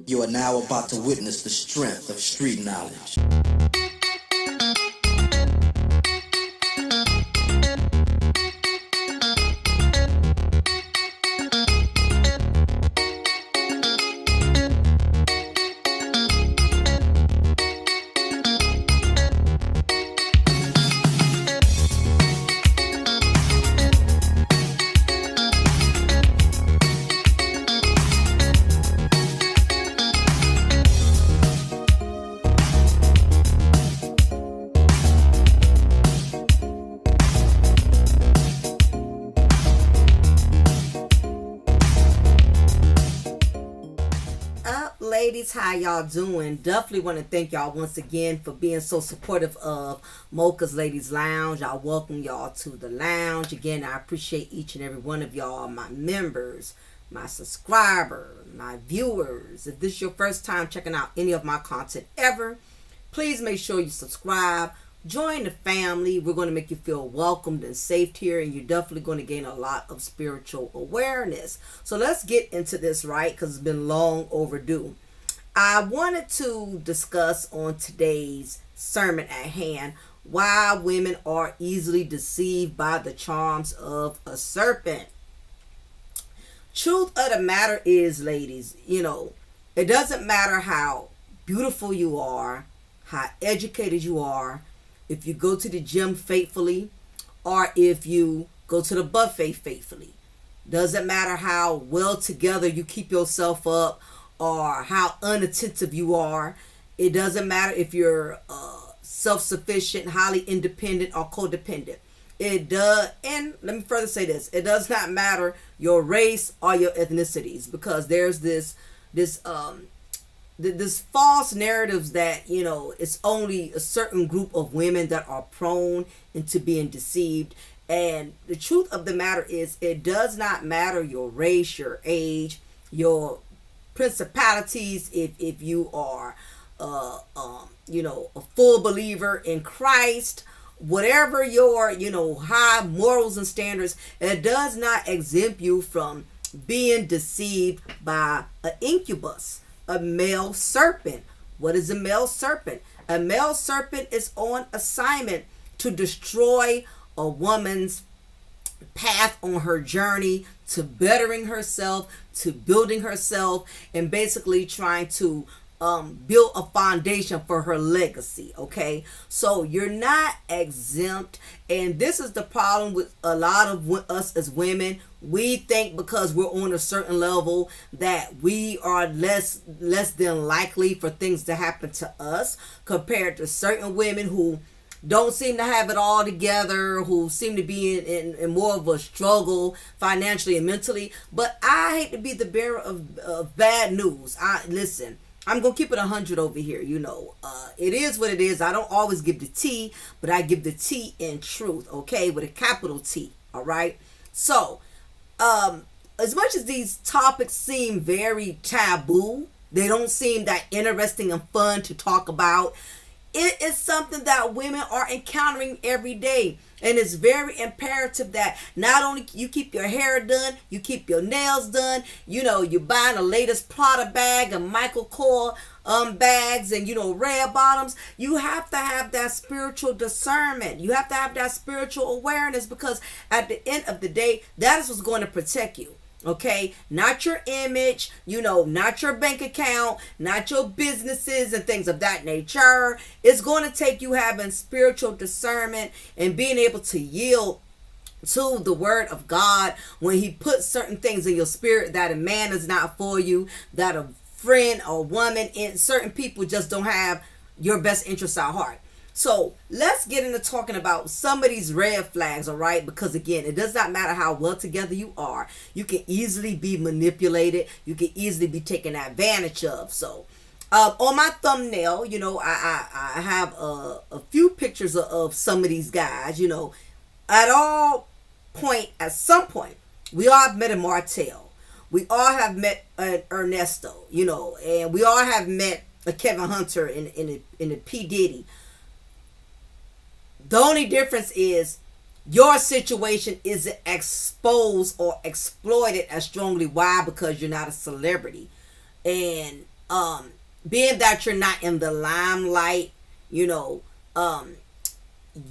You are now about to witness the strength of street knowledge. Ladies, how y'all doing? Definitely want to thank y'all once again for being so supportive of Mocha's Ladies Lounge. I welcome y'all to the lounge. Again, I appreciate each and every one of y'all, my members, my subscribers, my viewers. If this is your first time checking out any of my content ever, please make sure you subscribe. Join the family. We're going to make you feel welcomed and safe here, and you're definitely going to gain a lot of spiritual awareness. So let's get into this, right? Because it's been long overdue. I wanted to discuss on today's sermon at hand why women are easily deceived by the charms of a serpent. Truth of the matter is, ladies, it doesn't matter how beautiful you are, how educated you are, if you go to the gym faithfully, or if you go to the buffet faithfully. Doesn't matter how well together you keep yourself up or how unattentive you are. It doesn't matter if you're self-sufficient, highly independent, or codependent. It does, and let me further say this: it does not matter your race or your ethnicities, because there's this false narratives that it's only a certain group of women that are prone into being deceived. And the truth of the matter is, it does not matter your race, your age, your principalities, if you are a full believer in Christ, whatever your high morals and standards, it does not exempt you from being deceived by an incubus, a male serpent. What is a male serpent? A male serpent is on assignment to destroy a woman's path on her journey to bettering herself, to building herself, and basically trying to build a foundation for her legacy. Okay, so you're not exempt, and this is the problem with a lot of us as women. We think because we're on a certain level that we are less than likely for things to happen to us compared to certain women who don't seem to have it all together, who seem to be in more of a struggle financially and mentally. But I hate to be the bearer of bad news. Listen, I'm going to keep it 100 over here. It is what it is. I don't always give the tea, but I give the tea in truth, okay, with a capital T, all right? So, as much as these topics seem very taboo, they don't seem that interesting and fun to talk about. It is something that women are encountering every day. And it's very imperative that not only you keep your hair done, you keep your nails done, you're buying the latest Prada bag and Michael Kors bags and, red bottoms. You have to have that spiritual discernment. You have to have that spiritual awareness, because at the end of the day, that is what's going to protect you. Okay, not your image, not your bank account, not your businesses and things of that nature. It's going to take you having spiritual discernment and being able to yield to the word of God when he puts certain things in your spirit that a man is not for you, that a friend or woman, and certain people just don't have your best interests at heart. So let's get into talking about some of these red flags, all right? Because again, it does not matter how well together you are. You can easily be manipulated. You can easily be taken advantage of. So on my thumbnail, I have a few pictures of some of these guys. At some point, we all have met a Martell. We all have met an Ernesto, and we all have met a Kevin Hunter in a P. Diddy. The only difference is your situation isn't exposed or exploited as strongly. Why? Because you're not a celebrity. And being that you're not in the limelight, you know,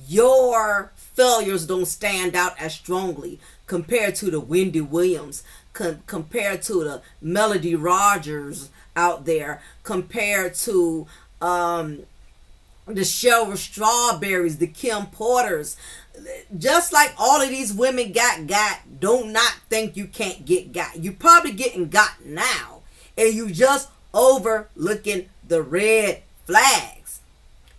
your failures don't stand out as strongly compared to the Wendy Williams, compared to the Melody Rogers out there, compared to the Cheryl Strawberries, the Kim Porters. Just like all of these women got, do not think you can't get got. You probably getting got now, and you just overlooking the red flags.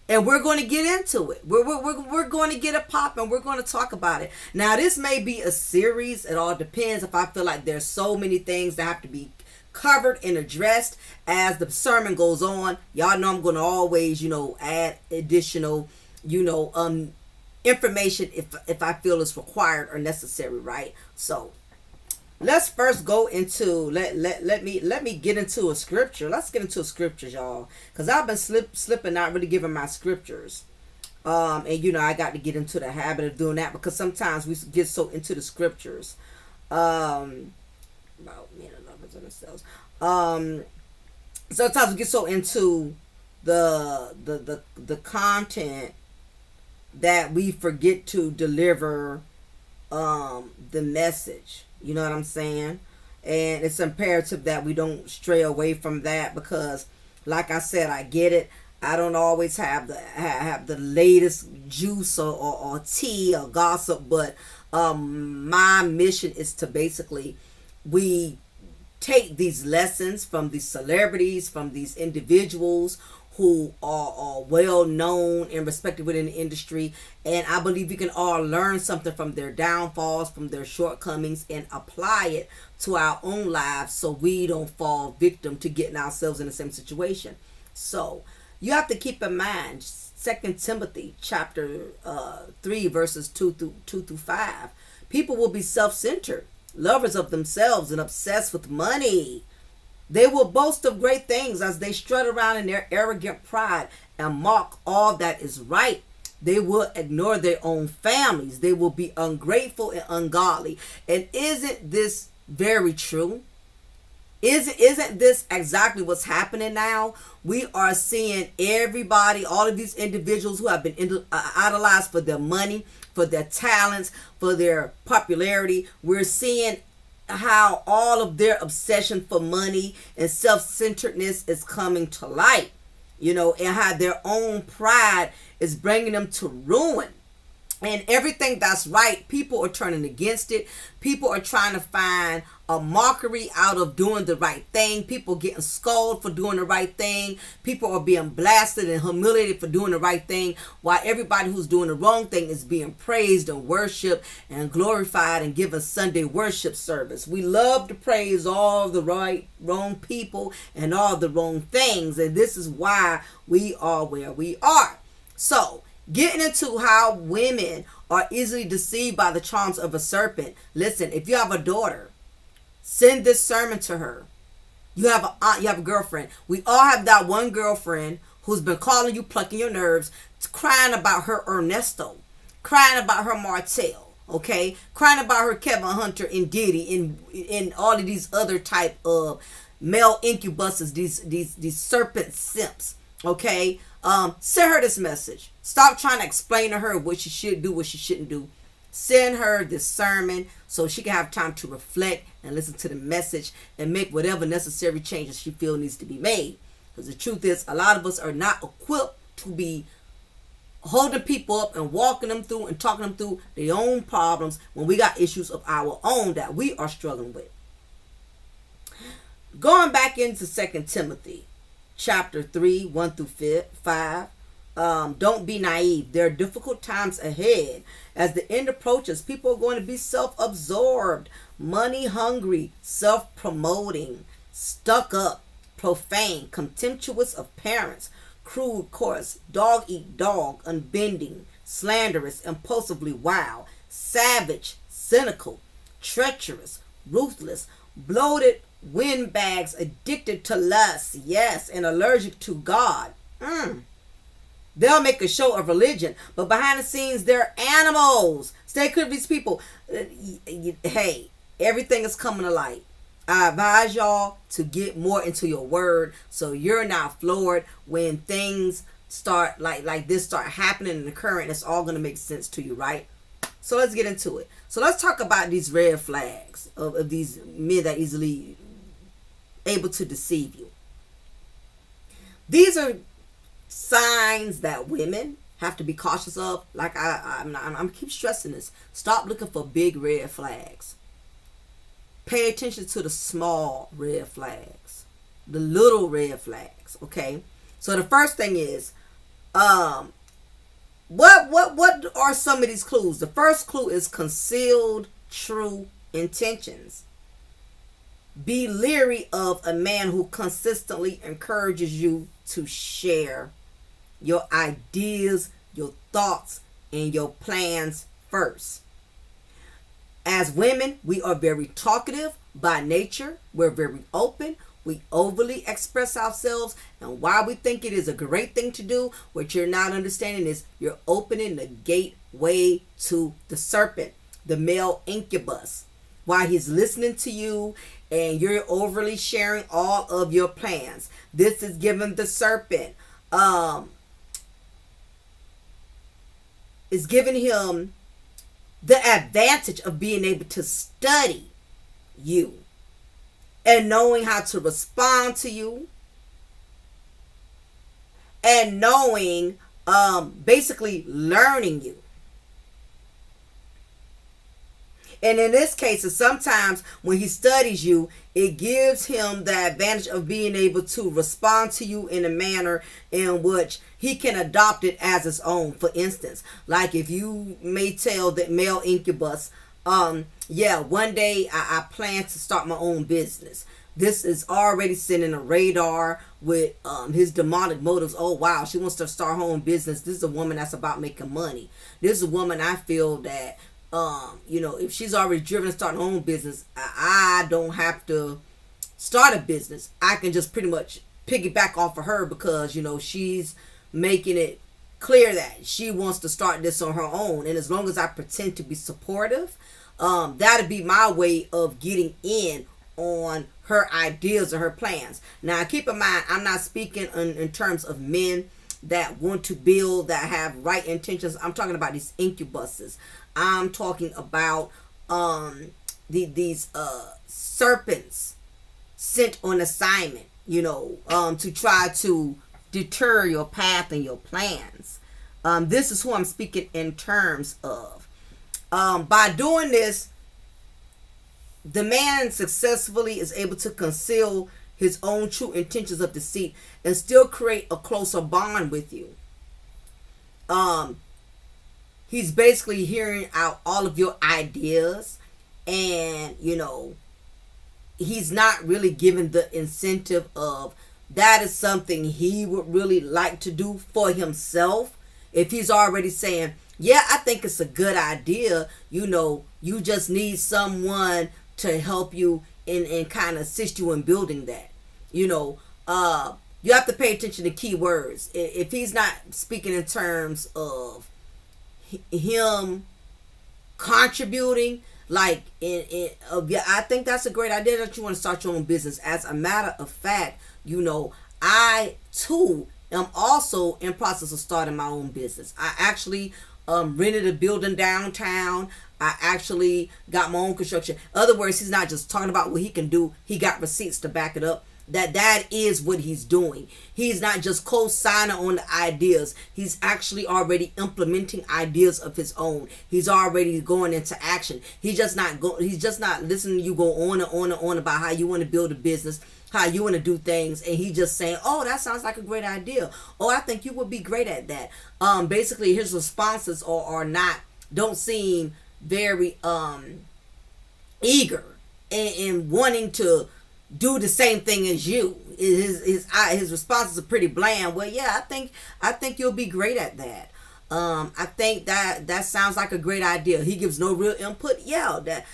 And we're going to get into it. We're going to get it popping. We're going to talk about it. Now, this may be a series. It all depends. If I feel like there's so many things that have to be covered and addressed as the sermon goes on, y'all know I'm going to always, add additional, information if I feel it's required or necessary, right? So let's first go into let me get into a scripture. Let's get into scriptures, y'all, because I've been slipping, not really giving my scriptures. And I got to get into the habit of doing that, because sometimes we get so into the scriptures. About men and lovers and themselves. Sometimes we get so into the content that we forget to deliver the message. You know what I'm saying? And it's imperative that we don't stray away from that, because like I said, I get it. I don't always have the latest juice or tea or gossip, but my mission is to basically, we take these lessons from these celebrities, from these individuals who are well known and respected within the industry, and I believe we can all learn something from their downfalls, from their shortcomings, and apply it to our own lives, so we don't fall victim to getting ourselves in the same situation. So you have to keep in mind 2 Timothy chapter 3 verses 2 through 5. People will be self-centered, lovers of themselves, and obsessed with money. They will boast of great things as they strut around in their arrogant pride and mock all that is right. They will ignore their own families. They will be ungrateful and ungodly. And isn't this very true? Isn't this exactly what's happening now? We are seeing everybody, all of these individuals who have been idolized for their money, for their talents, for their popularity. We're seeing how all of their obsession for money and self-centeredness is coming to light, and how their own pride is bringing them to ruin. And everything that's right, people are turning against it. People are trying to find a mockery out of doing the right thing. People getting scolded for doing the right thing. People are being blasted and humiliated for doing the right thing, while everybody who's doing the wrong thing is being praised and worshiped and glorified and given Sunday worship service. We love to praise all the wrong people and all the wrong things, and this is why we are where we are. So, getting into how women are easily deceived by the charms of a serpent. Listen, if you have a daughter, send this sermon to her. You have an aunt, you have a girlfriend. We all have that one girlfriend who's been calling you, plucking your nerves, crying about her Ernesto, crying about her Martell, okay? Crying about her Kevin Hunter and Diddy and all of these other type of male incubuses, these serpent simps, okay? Send her this message. Stop trying to explain to her what she should do, what she shouldn't do. Send her this sermon so she can have time to reflect and listen to the message and make whatever necessary changes she feels needs to be made. Because the truth is, a lot of us are not equipped to be holding people up and walking them through and talking them through their own problems when we got issues of our own that we are struggling with. Going back into 2 Timothy chapter 3, 1 through 5. Don't be naive. There are difficult times ahead. As the end approaches, people are going to be self-absorbed, money-hungry, self-promoting, stuck up, profane, contemptuous of parents, crude, coarse, dog-eat-dog, unbending, slanderous, impulsively wild, savage, cynical, treacherous, ruthless, bloated, windbags, addicted to lust, yes, and allergic to God. They'll make a show of religion, but behind the scenes, they're animals. Stay clear of these people. Hey, everything is coming to light. I advise y'all to get more into your word so you're not floored when things start like this start happening and occurring. It's all gonna make sense to you, right? So let's get into it. So let's talk about these red flags of these men that easily able to deceive you. These are signs that women have to be cautious of. Like I'm keep stressing this. Stop looking for big red flags. Pay attention to the small red flags, the little red flags. Okay. So the first thing is, what are some of these clues? The first clue is concealed true intentions. Be leery of a man who consistently encourages you to share your ideas, your thoughts, and your plans first. As women, we are very talkative by nature. We're very open. We overly express ourselves. And while we think it is a great thing to do, what you're not understanding is you're opening the gateway to the serpent, the male incubus. While he's listening to you and you're overly sharing all of your plans. This is giving the serpent, is giving him the advantage of being able to study you and knowing how to respond to you and knowing, basically learning you. And in this case, sometimes when he studies you, it gives him the advantage of being able to respond to you in a manner in which he can adopt it as his own. For instance, like if you may tell that male incubus, one day I plan to start my own business. This is already sending a radar with his demonic motives. Oh, wow, she wants to start her own business. This is a woman that's about making money. This is a woman I feel that if she's already driven to start her own business, I don't have to start a business. I can just pretty much piggyback off of her because, she's making it clear that she wants to start this on her own. And as long as I pretend to be supportive, that'll be my way of getting in on her ideas or her plans. Now, keep in mind, I'm not speaking in terms of men that want to build, that have right intentions. I'm talking about these incubuses. I'm talking about these serpents sent on assignment, to try to deter your path and your plans. This is who I'm speaking in terms of. By doing this, the man successfully is able to conceal his own true intentions of deceit and still create a closer bond with you. He's basically hearing out all of your ideas and, he's not really given the incentive of that is something he would really like to do for himself. If he's already saying, yeah, I think it's a good idea, you just need someone to help you and kind of assist you in building that. You have to pay attention to key words. If he's not speaking in terms of him contributing, like I think that's a great idea that you want to start your own business. As a matter of fact, I too am also in process of starting my own business. I actually rented a building downtown. I actually got my own construction. In other words, he's not just talking about what he can do. He got receipts to back it up. That is what he's doing. He's not just co-signing on the ideas. He's actually already implementing ideas of his own. He's already going into action. He's just not listening to you go on and on and on about how you want to build a business, how you want to do things, and he just saying, oh, that sounds like a great idea. Oh, I think you would be great at that. Basically his responses don't seem very eager and wanting to do the same thing as you. His responses are pretty bland. Well, yeah, I think you'll be great at that. I think that sounds like a great idea. He gives no real input. Yeah, that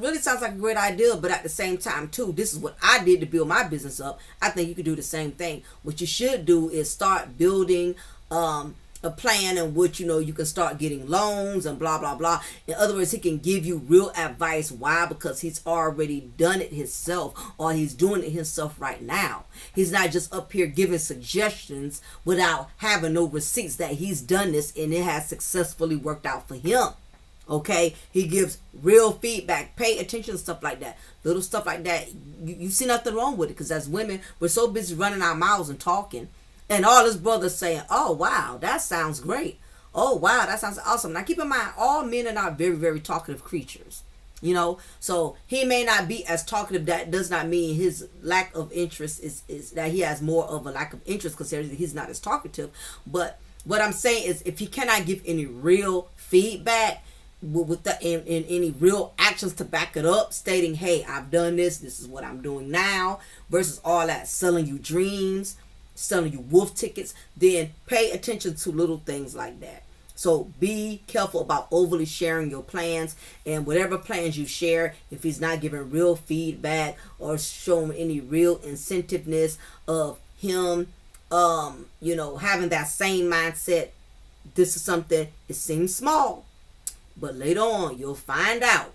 really sounds like a great idea. But at the same time, too, this is what I did to build my business up. I think you could do the same thing. What you should do is start building a plan in which you can start getting loans and blah blah blah. In other words, he can give you real advice. Why? Because he's already done it himself, or he's doing it himself right now. He's not just up here giving suggestions without having no receipts that he's done this and it has successfully worked out for him. Okay, he gives real feedback. Pay attention to stuff like that. Little stuff like that. You see nothing wrong with it, because as women, we're so busy running our mouths and talking, and all his brothers saying, "Oh wow, that sounds great. Oh wow, that sounds awesome." Now keep in mind, all men are not very, very talkative creatures. So he may not be as talkative. That does not mean his lack of interest is that he has more of a lack of interest because he's not as talkative. But what I'm saying is, if he cannot give any real feedback with in any real actions to back it up, stating, "Hey, I've done this. This is what I'm doing now," versus all that selling you dreams, selling you wolf tickets, then pay attention to little things like that. So be careful about overly sharing your plans, and whatever plans you share, if he's not giving real feedback or showing any real incentiveness of him, having that same mindset, this is something, it seems small, but later on you'll find out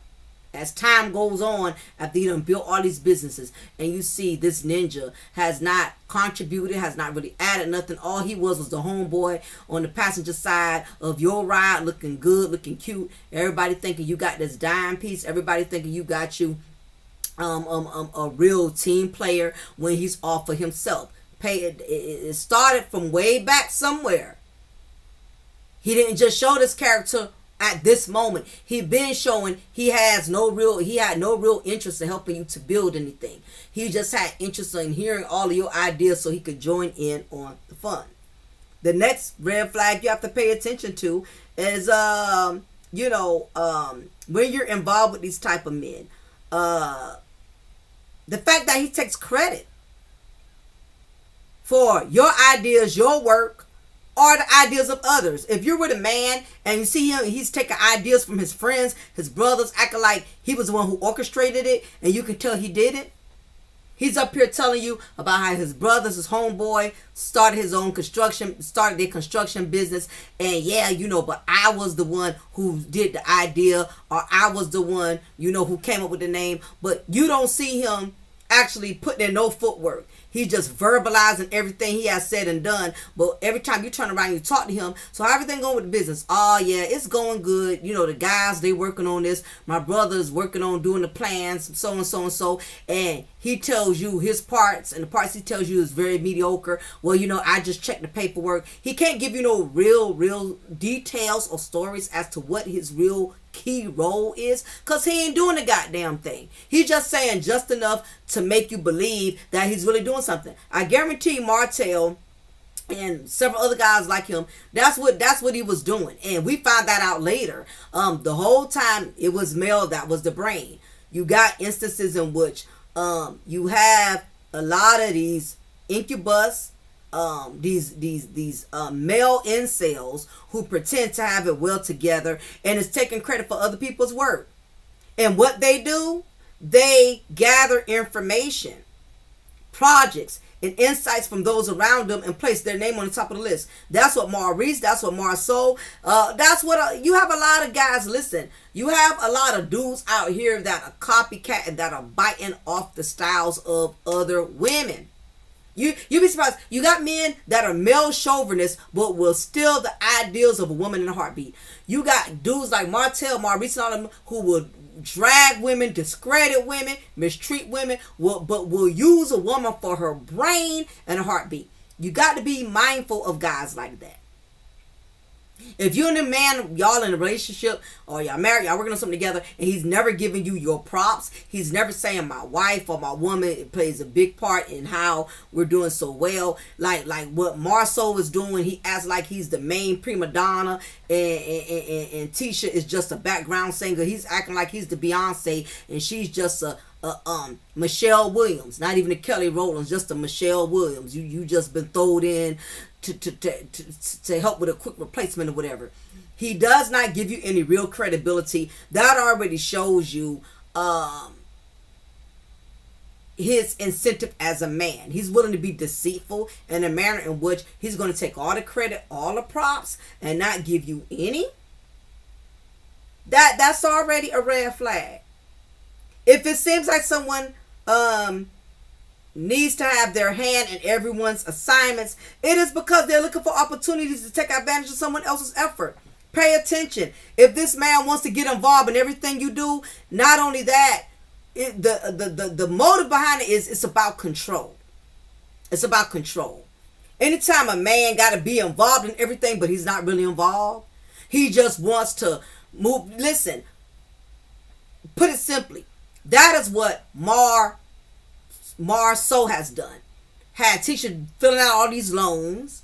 as time goes on, after you done built all these businesses, and you see this ninja has not contributed, has not really added nothing. All he was the homeboy on the passenger side of your ride, looking good, looking cute. Everybody thinking you got this dime piece. Everybody thinking you got you a real team player, when he's all for himself. It started from way back somewhere. He didn't just show this character at this moment. He been showing he had no real interest in helping you to build anything. He just had interest in hearing all of your ideas so he could join in on the fun. The next red flag you have to pay attention to is when you're involved with these type of men, the fact that he takes credit for your ideas, your work, or the ideas of others. If you're with a man and you see him, he's taking ideas from his friends, his brothers, acting like he was the one who orchestrated it, and you can tell he did it. He's up here telling you about how his brothers, his homeboy, started their construction business, and but I was the one who did the idea, or I was the one, who came up with the name. But you don't see him actually putting in no footwork. He's just verbalizing everything he has said and done. But every time you turn around and you talk to him, so how everything going with the business? Oh yeah, it's going good. The guys, they working on this. My brother's working on doing the plans, so and so and so. And he tells you his parts, and the parts he tells you is very mediocre. Well, I just checked the paperwork. He can't give you no real details or stories as to what his real key role is, because he ain't doing the goddamn thing. He's just saying just enough to make you believe that he's really doing something. I guarantee Martell and several other guys like him, that's what he was doing, and we found that out later. The whole time it was Mel that was the brain. You got instances in which you have a lot of these incubus, these male incels who pretend to have it well together and is taking credit for other people's work. And what they do, they gather information, projects, and insights from those around them and place their name on the top of the list. That's what Maurice, that's what Marceau, that's what you have a lot of guys. Listen, you have a lot of dudes out here that are copycat and that are biting off the styles of other women. You'd be surprised. You got men that are male chauvinists but will steal the ideals of a woman in a heartbeat. You got dudes like Martell, Maurice, and all of them who will drag women, discredit women, mistreat women, but will use a woman for her brain and a heartbeat. You got to be mindful of guys like that. If you and a man, y'all in a relationship, or y'all married, y'all working on something together, and he's never giving you your props, he's never saying my wife or my woman, it plays a big part in how we're doing so well. Like what Marceau is doing, he acts like he's the main prima donna, and Tisha is just a background singer. He's acting like he's the Beyonce, and she's just a Michelle Williams, not even a Kelly Rowland, just a Michelle Williams. You just been thrown in to help with a quick replacement or whatever. He does not give you any real credibility. That already shows you his incentive as a man. He's willing to be deceitful in a manner in which he's going to take all the credit, all the props, and not give you any. That's already a red flag. If it seems like someone needs to have their hand in everyone's assignments, it is because they're looking for opportunities to take advantage of someone else's effort. Pay attention. If this man wants to get involved in everything you do, not only that, the motive behind it is it's about control. It's about control. Anytime a man got to be involved in everything, but he's not really involved, he just wants to move. Listen, put it simply, that is what Marceau has done. Had Tisha filling out all these loans,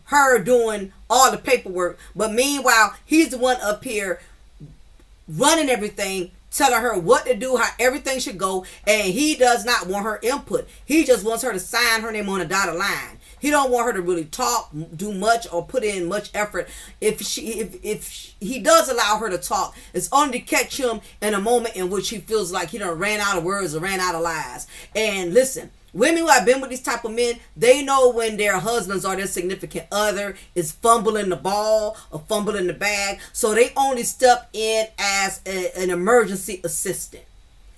her doing all the paperwork, but meanwhile, he's the one up here running everything, telling her what to do, how everything should go, and he does not want her input. He just wants her to sign her name on a dotted line. He don't want her to really talk, do much, or put in much effort. If he does allow her to talk, it's only to catch him in a moment in which he feels like he done ran out of words or ran out of lies. And listen, women who have been with these type of men, they know when their husbands or their significant other is fumbling the ball or fumbling the bag, so they only step in as an emergency assistant.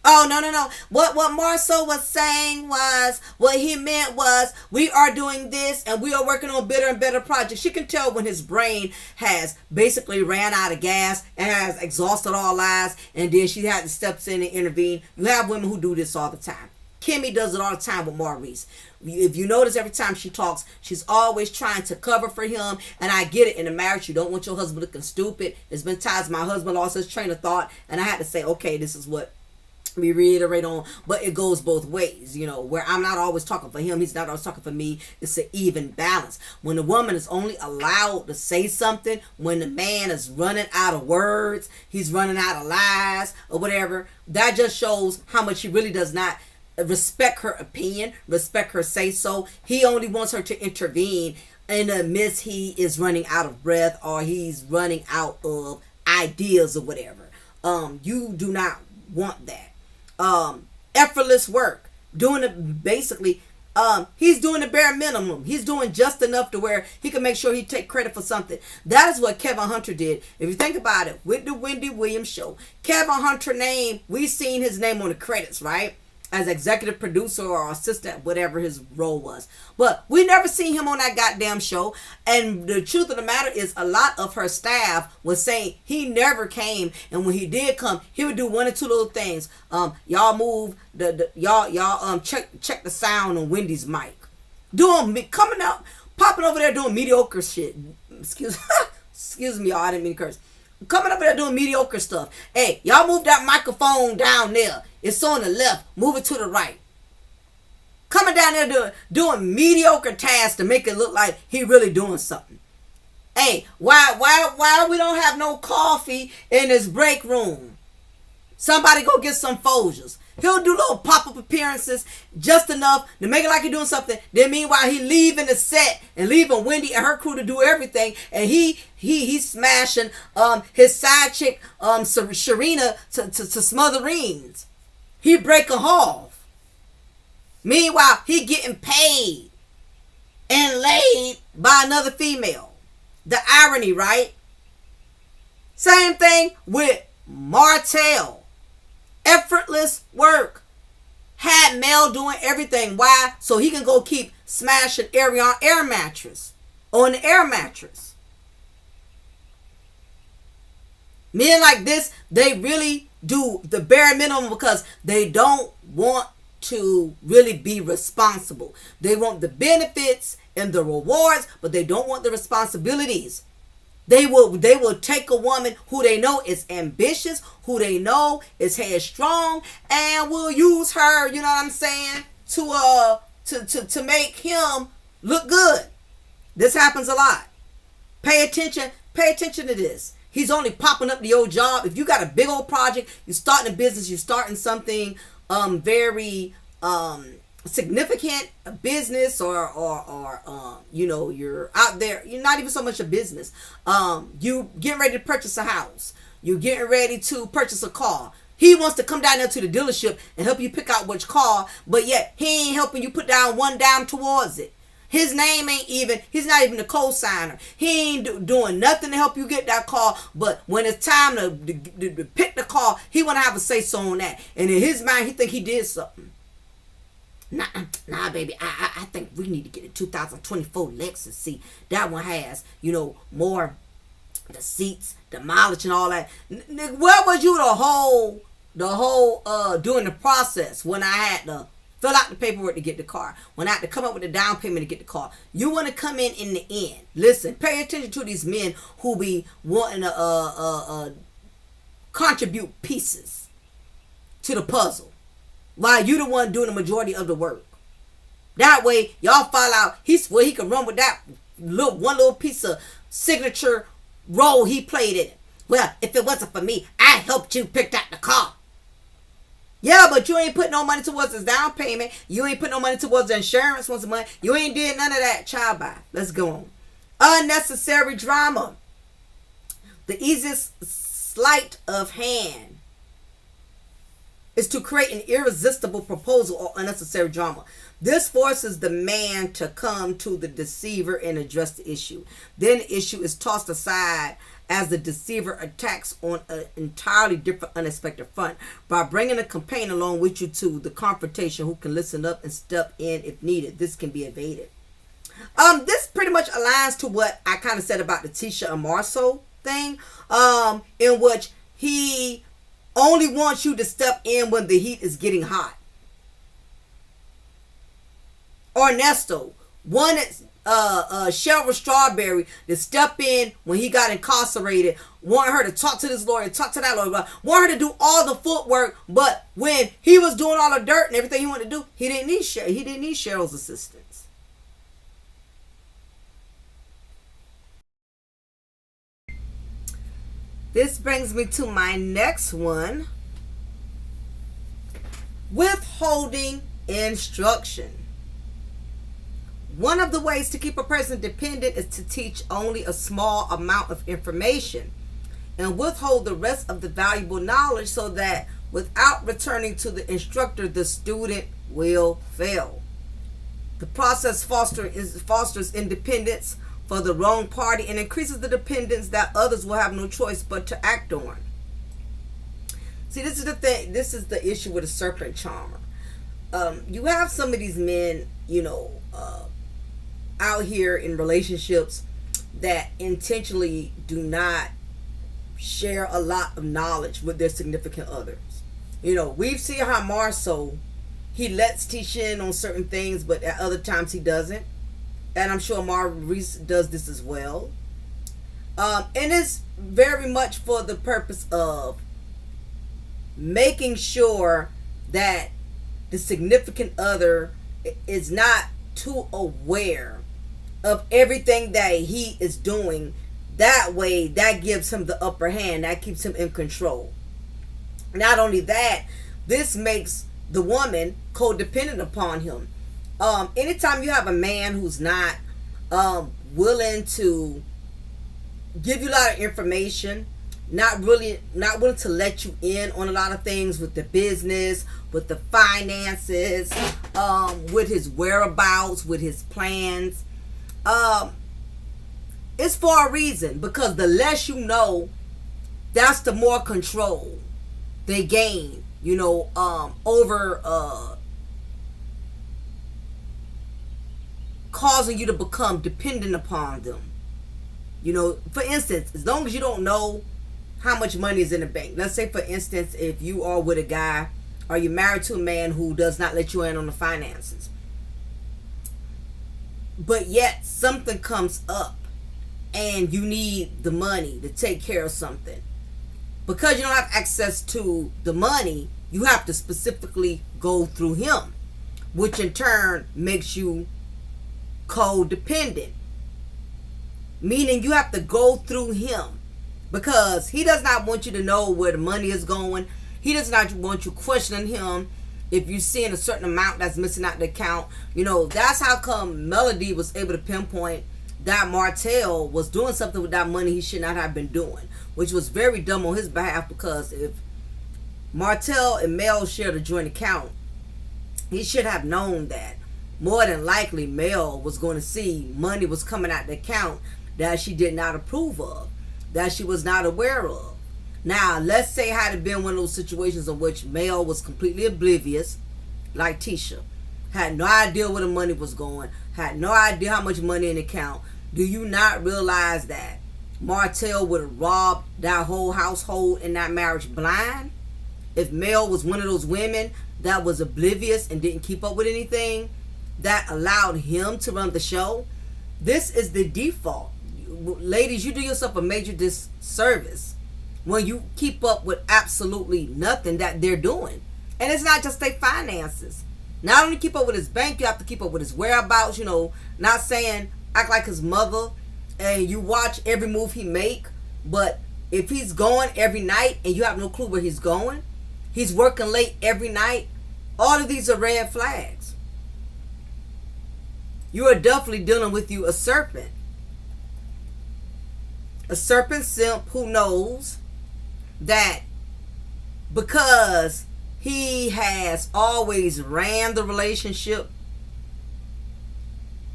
Oh, no. What Marceau was saying was, what he meant was, we are doing this and we are working on better and better projects. You can tell when his brain has basically ran out of gas and has exhausted all lies, and then she had to step in and intervene. You have women who do this all the time. Kimmy does it all the time with Maurice. If you notice, every time she talks, she's always trying to cover for him. And I get it. In a marriage, you don't want your husband looking stupid. There's been times my husband lost his train of thought, and I had to say, okay, this is what we reiterate on. But it goes both ways, where I'm not always talking for him, he's not always talking for me. It's an even balance. When the woman is only allowed to say something, when the man is running out of words, he's running out of lies or whatever, that just shows how much he really does not respect her opinion, respect her say so. He only wants her to intervene in the midst he is running out of breath or he's running out of ideas or whatever. You do not want that. Effortless work, doing it basically. He's doing the bare minimum. He's doing just enough to where he can make sure he take credit for something. That is what Kevin Hunter did. If you think about it, with the Wendy Williams show, Kevin Hunter name, we seen his name on the credits, right? As executive producer or assistant, whatever his role was. But we never seen him on that goddamn show. And the truth of the matter is, a lot of her staff was saying he never came. And when he did come, he would do one or two little things. Y'all move y'all check the sound on Wendy's mic. Coming up, popping over there doing mediocre shit. Excuse me, y'all. I didn't mean to curse. Coming over there doing mediocre stuff. Hey, y'all move that microphone down there. It's on the left. Move it to the right. Coming down there doing mediocre tasks to make it look like he really doing something. Hey, why we don't have no coffee in his break room? Somebody go get some Folgers. He'll do little pop-up appearances just enough to make it like he's doing something. Then meanwhile, he leaving the set and leaving Wendy and her crew to do everything. And he's smashing his side chick, Sharina, to smithereens. He break her off. Meanwhile, he getting paid and laid by another female. The irony, right? Same thing with Martell. Effortless work. Had Mel doing everything. Why? So he can go keep smashing Arion air mattress on the air mattress. Men like this, they really do the bare minimum because they don't want to really be responsible. They want the benefits and the rewards, but they don't want the responsibilities. They will take a woman who they know is ambitious, who they know is headstrong, and will use her, you know what I'm saying, to make him look good. This happens a lot. Pay attention to this. He's only popping up the old job. If you got a big old project, you're starting a business, you're starting something very significant, a business or you're out there, you're not even so much a business. You getting ready to purchase a house. You're getting ready to purchase a car. He wants to come down there to the dealership and help you pick out which car, but yet he ain't helping you put down one dime towards it. His name ain't even, he's not even the co-signer. He ain't doing nothing to help you get that car, but when it's time to pick the car, he want to have a say-so on that. And in his mind, he think he did something. Nah, baby, I think we need to get a 2024 Lexus. See, that one has, more, the seats, the mileage and all that. Where was you the whole during the process when I had to fill out the paperwork to get the car, when I had to come up with the down payment to get the car? You want to come in the end. Listen, pay attention to these men who be wanting to contribute pieces to the puzzle while you the one doing the majority of the work. That way, y'all find out he can run with that one little piece of signature role he played in it. Well, if it wasn't for me, I helped you pick out the car. Yeah, but you ain't put no money towards his down payment. You ain't put no money towards the insurance once a month. You ain't did none of that. Child bye. Let's go on. Unnecessary drama. The easiest sleight of hand is to create an irresistible proposal or unnecessary drama. This forces the man to come to the deceiver and address the issue. Then the issue is tossed aside as the deceiver attacks on an entirely different, unexpected front by bringing a companion along with you to the confrontation who can listen up and step in if needed. This can be evaded. This pretty much aligns to what I kind of said about the Tisha and Marceau thing, in which he only wants you to step in when the heat is getting hot. Or Ernesto wanted Cheryl Strawberry to step in when he got incarcerated, wanted her to talk to this lawyer, talk to that lawyer, wanted her to do all the footwork, but when he was doing all the dirt and everything he wanted to do, he didn't need Cheryl's assistance. This brings me to my next one. Withholding instruction. One of the ways to keep a person dependent is to teach only a small amount of information and withhold the rest of the valuable knowledge so that without returning to the instructor, the student will fail. The process fosters independence for the wrong party and increases the dependence that others will have no choice but to act on. See, this is the thing. This is the issue with a serpent charmer. You have some of these men, out here in relationships that intentionally do not share a lot of knowledge with their significant others. We've seen how Marceau, he lets Tisha in on certain things, but at other times he doesn't. And I'm sure Maurice does this as well. And it's very much for the purpose of making sure that the significant other is not too aware of everything that he is doing. That way, that gives him the upper hand. That keeps him in control. Not only that, this makes the woman codependent upon him. Anytime you have a man who's not willing to give you a lot of information, not willing to let you in on a lot of things with the business, with the finances, with his whereabouts, with his plans, it's for a reason, because the less you know, that's the more control they gain, over causing you to become dependent upon them. For instance, as long as you don't know how much money is in the bank. Let's say, for instance, if you are with a guy or you're married to a man who does not let you in on the finances, but yet something comes up and you need the money to take care of something. Because you don't have access to the money, you have to specifically go through him, which in turn makes you codependent. Meaning you have to go through him, because he does not want you to know where the money is going. He does not want you questioning him if you're seeing a certain amount that's missing out the account. That's how come Melody was able to pinpoint that Martell was doing something with that money he should not have been doing, which was very dumb on his behalf, because if Martell and Mel shared a joint account. He should have known that more than likely Mel was going to see money was coming out the account that she did not approve of, that she was not aware of. Now, let's say had it been one of those situations in which Mel was completely oblivious, like Tisha, had no idea where the money was going, had no idea how much money in the account. Do you not realize that Martell would have robbed that whole household in that marriage blind? If Mel was one of those women that was oblivious and didn't keep up with anything, that allowed him to run the show, this is the default. Ladies, you do yourself a major disservice when you keep up with absolutely nothing that they're doing. And it's not just their finances. Not only keep up with his bank, you have to keep up with his whereabouts, not saying act like his mother and you watch every move he make, but if he's going every night and you have no clue where he's going, he's working late every night, all of these are red flags. You are definitely dealing with a serpent. A serpent simp who knows that because he has always ran the relationship,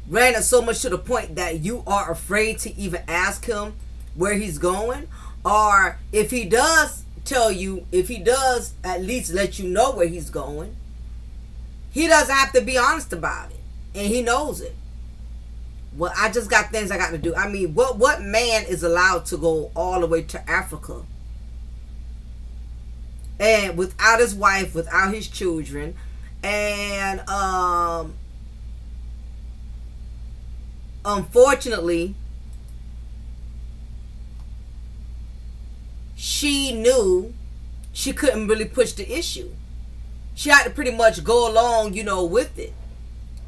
ran it so much to the point that you are afraid to even ask him where he's going, or if he does tell you, if he does at least let you know where he's going, he doesn't have to be honest about it, and he knows it. Well, I just got things I got to do. I mean, what man is allowed to go all the way to Africa and without his wife, without his children, and unfortunately, she knew she couldn't really push the issue. She had to pretty much go along, with it.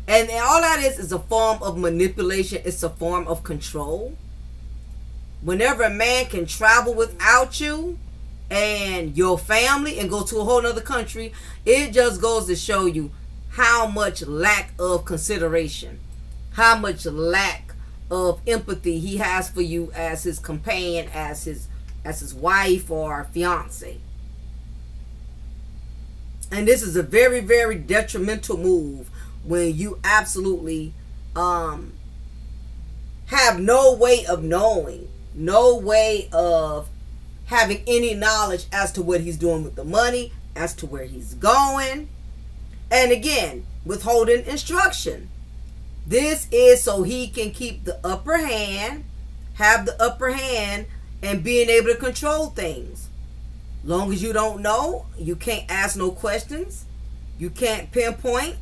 And all that is a form of manipulation. It's a form of control. Whenever a man can travel without you and your family and go to a whole other country, it just goes to show you how much lack of consideration, how much lack of empathy he has for you as his companion, as his wife or fiance. And this is a very, very detrimental move when you absolutely have no way of knowing, no way of having any knowledge as to what he's doing with the money, as to where he's going. And again, withholding instruction. This is so he can keep the upper hand, have the upper hand, and being able to control things. Long as you don't know, you can't ask no questions, you can't pinpoint,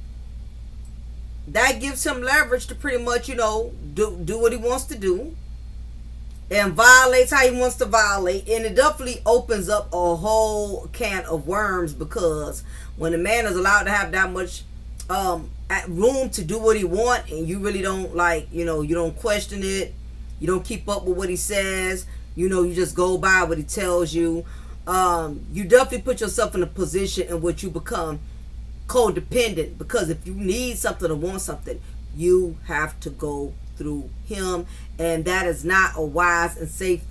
that gives him leverage to pretty much, do what he wants to do and violates how he wants to violate. And it definitely opens up a whole can of worms, because when a man is allowed to have that much room to do what he wants, and you really don't you don't question it, you don't keep up with what he says, you just go by what he tells you, you definitely put yourself in a position in which you become codependent, because if you need something or want something, you have to go through him, and that is not a wise and safe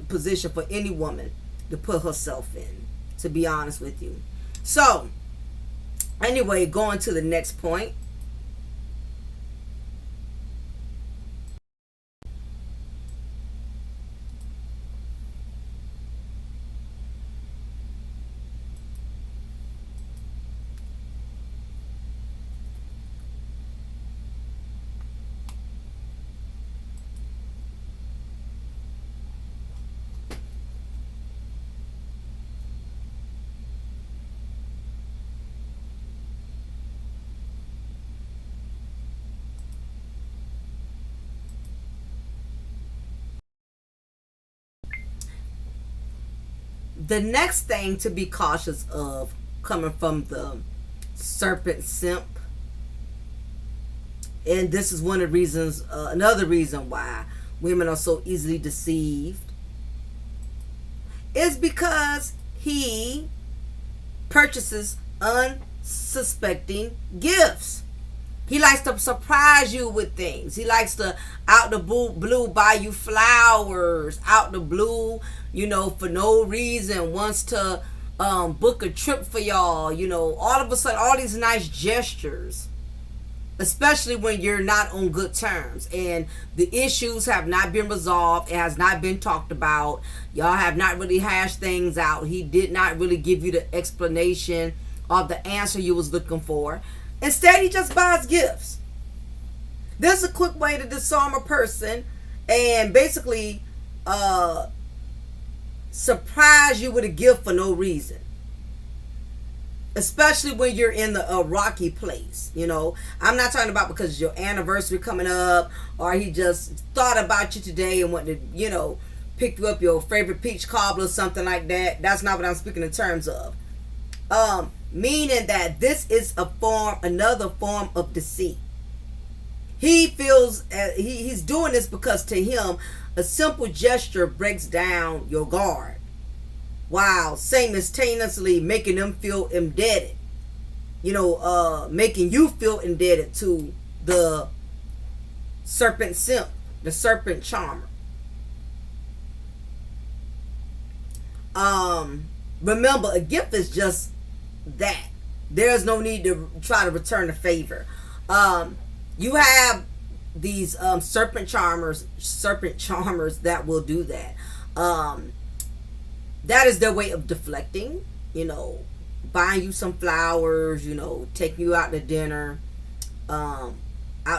position for any woman to put herself in, to be honest with you. So anyway, going to the next point. The next thing to be cautious of, coming from the serpent simp, and this is one of the reasons, another reason why women are so easily deceived, is because he purchases unsuspecting gifts. He likes to surprise you with things. He likes to, out the blue, buy you flowers. Out the blue, for no reason. Wants to book a trip for y'all, all of a sudden, all these nice gestures, especially when you're not on good terms and the issues have not been resolved, it has not been talked about, y'all have not really hashed things out, he did not really give you the explanation or the answer you was looking for. Instead, he just buys gifts. This is a quick way to disarm a person and basically surprise you with a gift for no reason. Especially when you're in a rocky place. I'm not talking about because your anniversary coming up or he just thought about you today and wanted to, pick you up your favorite peach cobbler or something like that. That's not what I'm speaking in terms of. Meaning that this is another form of deceit. He feels he's doing this because to him, a simple gesture breaks down your guard, while simultaneously making them feel indebted. Making you feel indebted to the serpent simp, the serpent charmer. Remember, a gift is just that. There's no need to try to return the favor. You have these serpent charmers that will do that. That is their way of deflecting, buying you some flowers, taking you out to dinner, out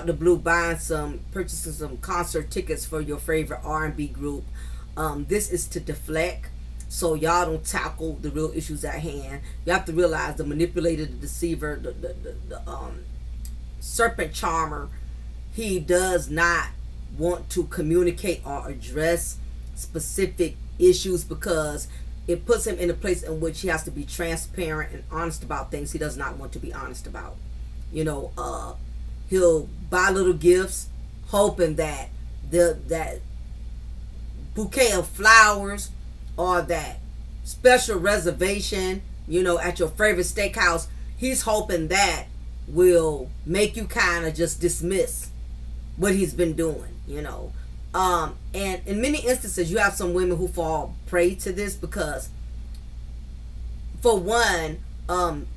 the blue, purchasing some concert tickets for your favorite R&B group. This is to deflect, so y'all don't tackle the real issues at hand. You have to realize the manipulator, the deceiver, the serpent charmer, he does not want to communicate or address specific issues because it puts him in a place in which he has to be transparent and honest about things he does not want to be honest about. He'll buy little gifts hoping that that bouquet of flowers or that special reservation, at your favorite steakhouse, he's hoping that will make you kind of just dismiss what he's been doing, and in many instances you have some women who fall prey to this because, for one,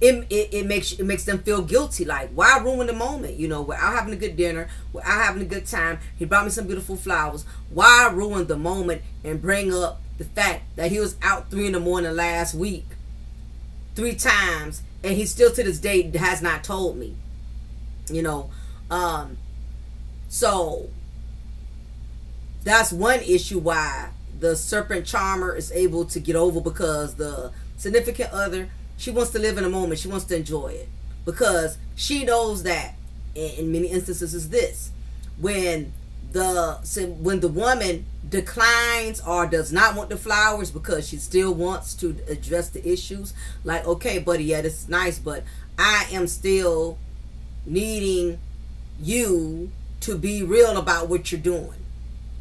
it makes them feel guilty. Like, why ruin the moment? We're out having a good dinner, we're out having a good time, he brought me some beautiful flowers. Why ruin the moment and bring up the fact that he was out 3 a.m. last week 3 times and he still to this day has not told me? So that's one issue why the serpent charmer is able to get over, because the significant other, she wants to live in a moment, she wants to enjoy it, because she knows that in many instances is this: when the woman declines or does not want the flowers because she still wants to address the issues, like, okay, buddy, yeah, this is nice, but I am still needing you to be real about what you're doing.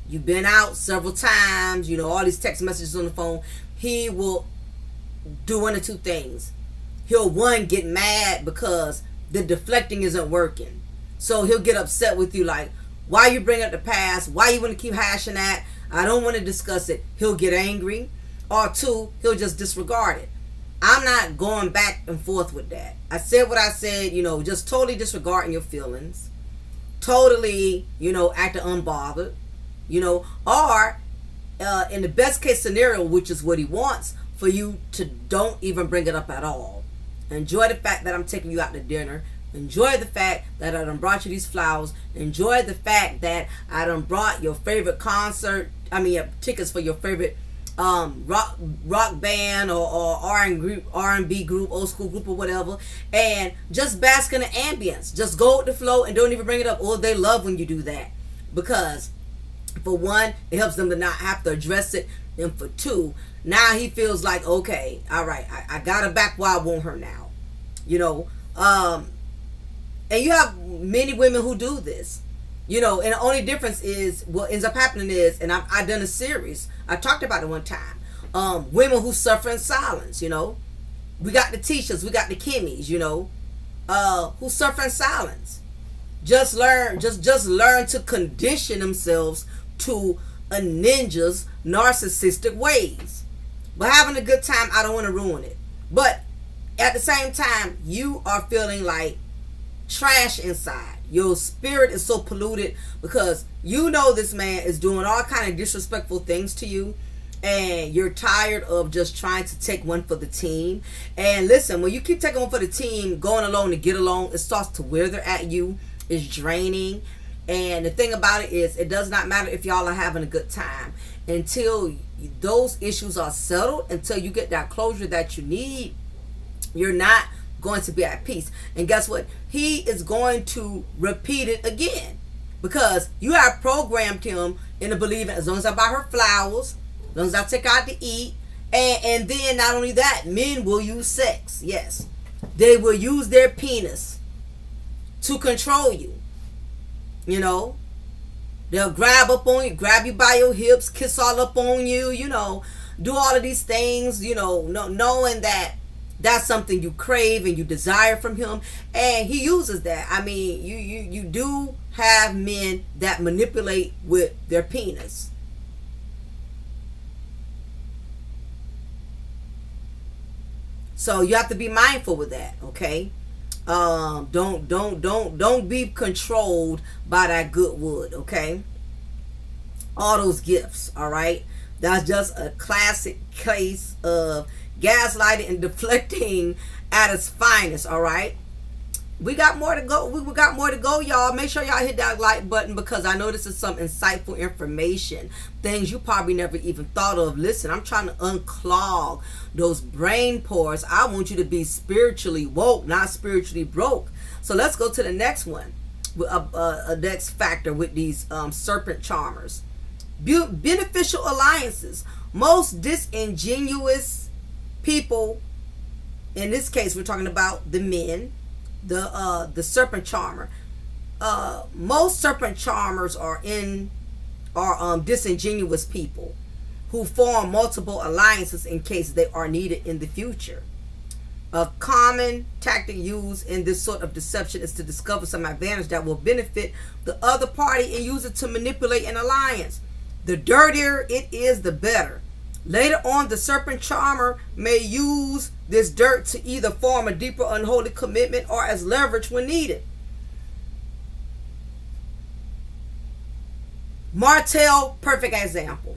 You've been out several times, all these text messages on the phone. He will do one of two things. He'll, one, get mad because the deflecting isn't working. So he'll get upset with you, like, why you bring up the past? Why you want to keep hashing that? I don't want to discuss it. He'll get angry. Or two, he'll just disregard it. I'm not going back and forth with that. I said what I said, just totally disregarding your feelings. Totally, acting unbothered. Or in the best case scenario, which is what he wants, for you to don't even bring it up at all. Enjoy the fact that I'm taking you out to dinner. Enjoy the fact that I done brought you these flowers. Enjoy the fact that I done brought your favorite tickets for your favorite rock band or R&B group, old school group or whatever, and just bask in the ambience. Just go with the flow and don't even bring it up. Or they love when you do that, because for one, it helps them to not have to address it, and for two, now he feels like, okay, all right, I got her back where I want her now. And you have many women who do this. And the only difference is, what ends up happening is, and I've done a series, I talked about it one time, women who suffer in silence. We got the Tishas, we got the Kimmys, who suffer in silence. Just learn to condition themselves to a ninja's narcissistic ways. But having a good time, I don't want to ruin it. But at the same time, you are feeling like trash inside. Your spirit is so polluted because you know this man is doing all kind of disrespectful things to you, and you're tired of just trying to take one for the team. And listen, when you keep taking one for the team, going along to get along, it starts to wither at you. It's draining. And the thing about it is, it does not matter if y'all are having a good time until those issues are settled, until you get that closure that you need. You're not going to be at peace. And guess what? He is going to repeat it again, because you have programmed him into believing as long as I buy her flowers, as long as I take her out to eat, and then not only that, men will use sex. Yes, they will use their penis to control you. You know, they'll grab up on you, grab you by your hips, kiss all up on you, you know, do all of these things, you know, knowing that that's something you crave and you desire from him. And he uses that. I mean, you do have men that manipulate with their penis. So you have to be mindful with that, okay? Don't be controlled by that good wood, okay? All those gifts, all right? That's just a classic case of gaslighting and deflecting at its finest, all right? We got more to go. We got more to go, y'all. Make sure y'all hit that like button, because I know this is some insightful information, things you probably never even thought of. Listen, I'm trying to unclog those brain pores. I want you to be spiritually woke, not spiritually broke. So let's go to the next one, a next factor with these serpent charmers. Beneficial alliances. Most disingenuous people, in this case we're talking about the men, the serpent charmer. Most serpent charmers are disingenuous people who form multiple alliances in case they are needed in the future. A common tactic used in this sort of deception is to discover some advantage that will benefit the other party and use it to manipulate an alliance. The dirtier it is, the better. Later on, the serpent charmer may use this dirt to either form a deeper unholy commitment or as leverage when needed. Martell, perfect example.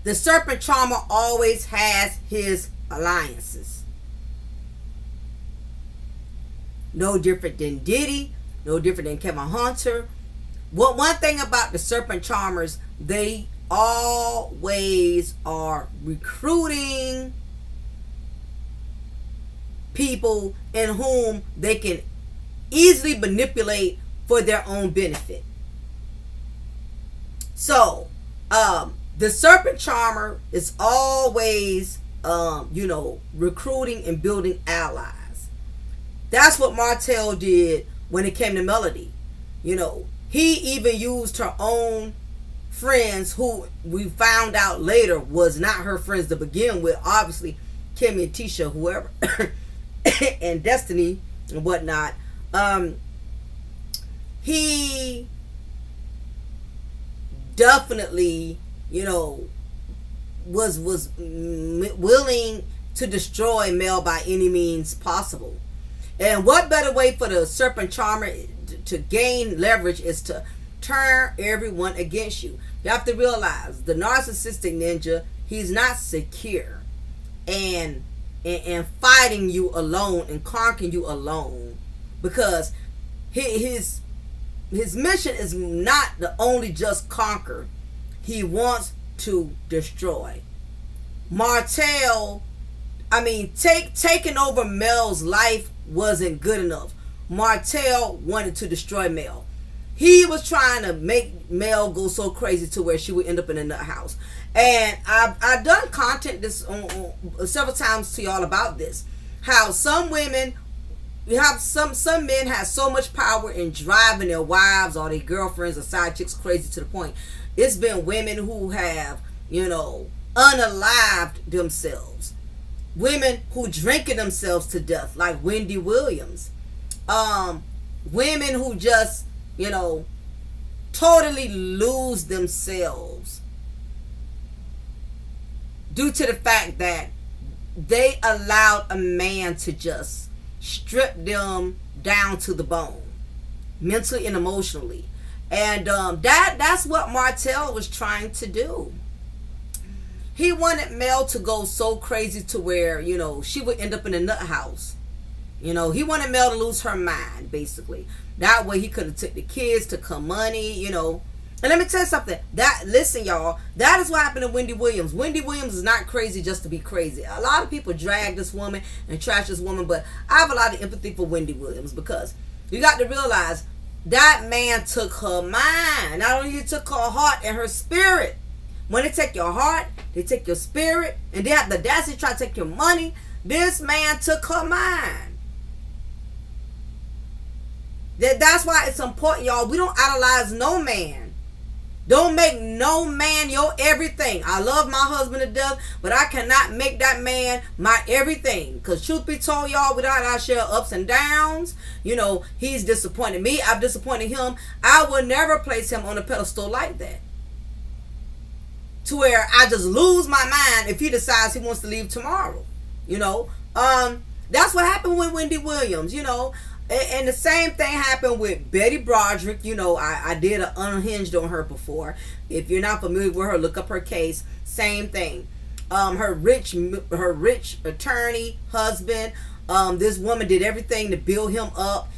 The serpent charmer always has his alliances. No different than Diddy, no different than Kevin Hunter. One thing about the serpent charmers, they always are recruiting people in whom they can easily manipulate for their own benefit. So the serpent charmer is always recruiting and building allies. That's what Martell did when it came to Melody. He even used her own friends, who we found out later was not her friends to begin with. Obviously, Kimmy and Tisha, whoever, and Destiny and whatnot. He definitely, was willing to destroy Mel by any means possible. And what better way for the serpent charmer to gain leverage is to turn everyone against you. You have to realize the narcissistic ninja, he's not secure and fighting you alone and conquering you alone, because his mission is not to only just conquer. He wants to destroy. Martell, taking over Mel's life wasn't good enough. Martell wanted to destroy Mel. He was trying to make Mel go so crazy to where she would end up in a nut house. And I've done content this on several times to y'all about this. How some women, some men have so much power in driving their wives or their girlfriends or side chicks crazy to the point. It's been women who have, unalived themselves. Women who drinking themselves to death, like Wendy Williams. Women who just, totally lose themselves due to the fact that they allowed a man to just strip them down to the bone, mentally and emotionally. And that's what Martell was trying to do. He wanted Mel to go so crazy to where, she would end up in a nut house. He wanted Mel to lose her mind, basically. That way he could have took the kids, took her money, And let me tell you something. Listen, y'all, that is what happened to Wendy Williams. Wendy Williams is not crazy just to be crazy. A lot of people drag this woman and trash this woman, but I have a lot of empathy for Wendy Williams, because you got to realize that man took her mind. Not only he took her heart and her spirit. When they take your heart, they take your spirit, and they have the audacity to try to take your money. This man took her mind. That's why it's important, y'all. We don't idolize no man. Don't make no man your everything. I love my husband to death, but I cannot make that man my everything. Because truth be told, y'all, without our share of ups and downs, he's disappointed me. I've disappointed him. I will never place him on a pedestal like that, to where I just lose my mind if he decides he wants to leave tomorrow. That's what happened with Wendy Williams, And the same thing happened with Betty Broderick. I did an unhinged on her before. If you're not familiar with her, look up her case. Same thing. Her rich attorney husband. This woman did everything to build him up,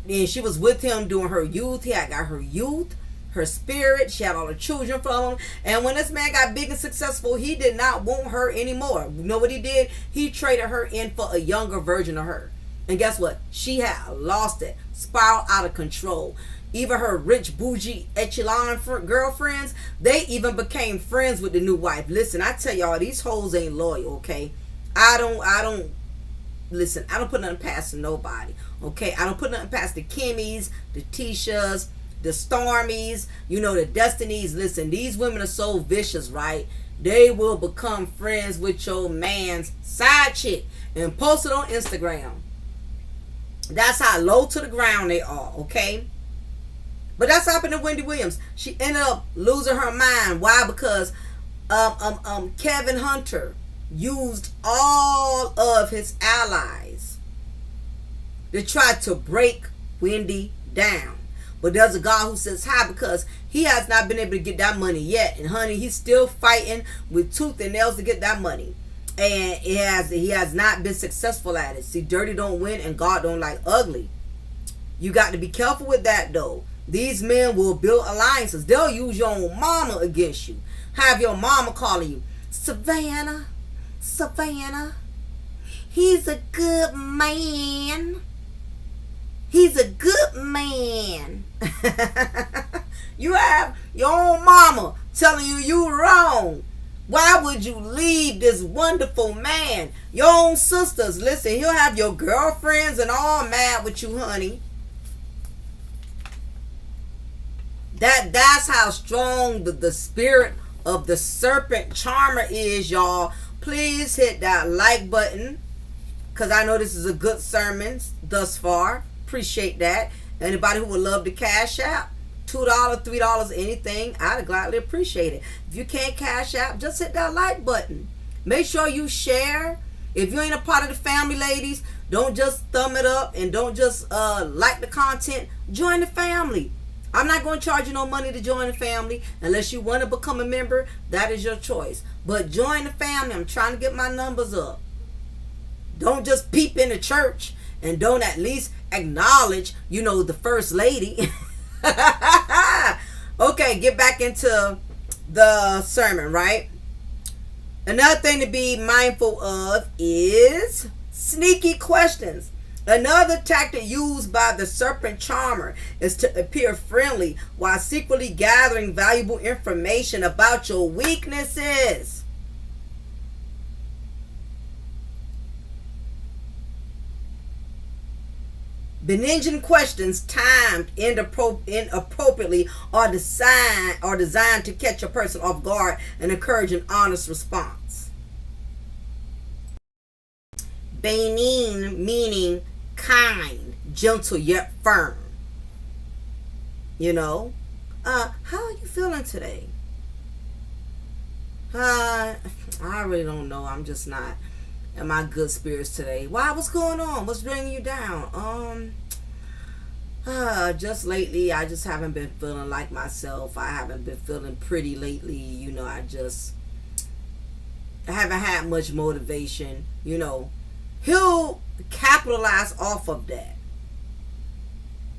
and she was with him during her youth. He had got her youth, her spirit. She had all her children from him. And when this man got big and successful, he did not want her anymore. You know what he did? He traded her in for a younger version of her. And guess what? She had lost it. Spiraled out of control. Even her rich, bougie, echelon girlfriends, they even became friends with the new wife. Listen, I tell y'all, these hoes ain't loyal, okay? I don't put nothing past nobody, okay? I don't put nothing past the Kimmys, the Tishas, the Stormies, the Destinies. Listen, these women are so vicious, right? They will become friends with your man's side chick and post it on Instagram. That's how low to the ground they are, okay? But that's happened to Wendy Williams. She ended up losing her mind. Why? Because Kevin Hunter used all of his allies to try to break Wendy down. But there's a God who says hi, because he has not been able to get that money yet. And honey, he's still fighting with tooth and nails to get that money. And he has not been successful at it. See, dirty don't win and God don't like ugly. You got to be careful with that, though. These men will build alliances. They'll use your own mama against you. Have your mama calling you, Savannah, he's a good man. He's a good man. You have your own mama telling you wrong. Why would you leave this wonderful man? Your own sisters, listen, he'll have your girlfriends and all mad with you, honey. That's how strong the spirit of the serpent charmer is, y'all. Please hit that like button, because I know this is a good sermon thus far. Appreciate that. Anybody who would love to cash out, $2, $3, anything, I'd gladly appreciate it. If you can't cash out, just hit that like button. Make sure you share. If you ain't a part of the family, ladies, don't just thumb it up and don't just like the content. Join the family. I'm not going to charge you no money to join the family unless you want to become a member. That is your choice. But join the family. I'm trying to get my numbers up. Don't just peep in the church and don't at least acknowledge, the first lady. Okay, get back into the sermon, right? Another thing to be mindful of is sneaky questions. Another tactic used by the serpent charmer is to appear friendly while secretly gathering valuable information about your weaknesses. Benign questions timed inappropriately are designed to catch a person off guard and encourage an honest response. Benign meaning kind, gentle yet firm. How are you feeling today? I really don't know. I'm just not. in my good spirits today. Why? What's going on? What's bringing you down? Just lately, I just haven't been feeling like myself. I haven't been feeling pretty lately. You know, I haven't had much motivation. You know, he'll capitalize off of that,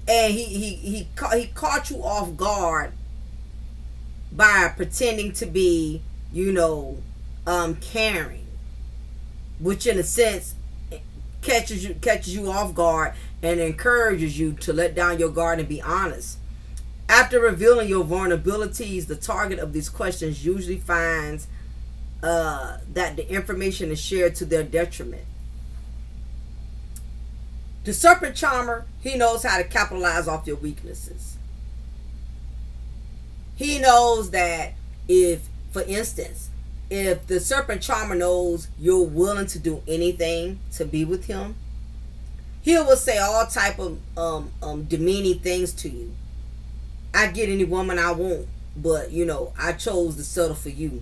and he caught you off guard by pretending to be, you know, caring, which in a sense catches you off guard and encourages you to let down your guard and be honest. After revealing your vulnerabilities, the target of these questions usually finds that the information is shared to their detriment. The serpent charmer, he knows how to capitalize off your weaknesses. He knows that if, for instance, if the serpent charmer knows you're willing to do anything to be with him, he will say all type of demeaning things to you. I get any woman I want, but you know, I chose to settle for you.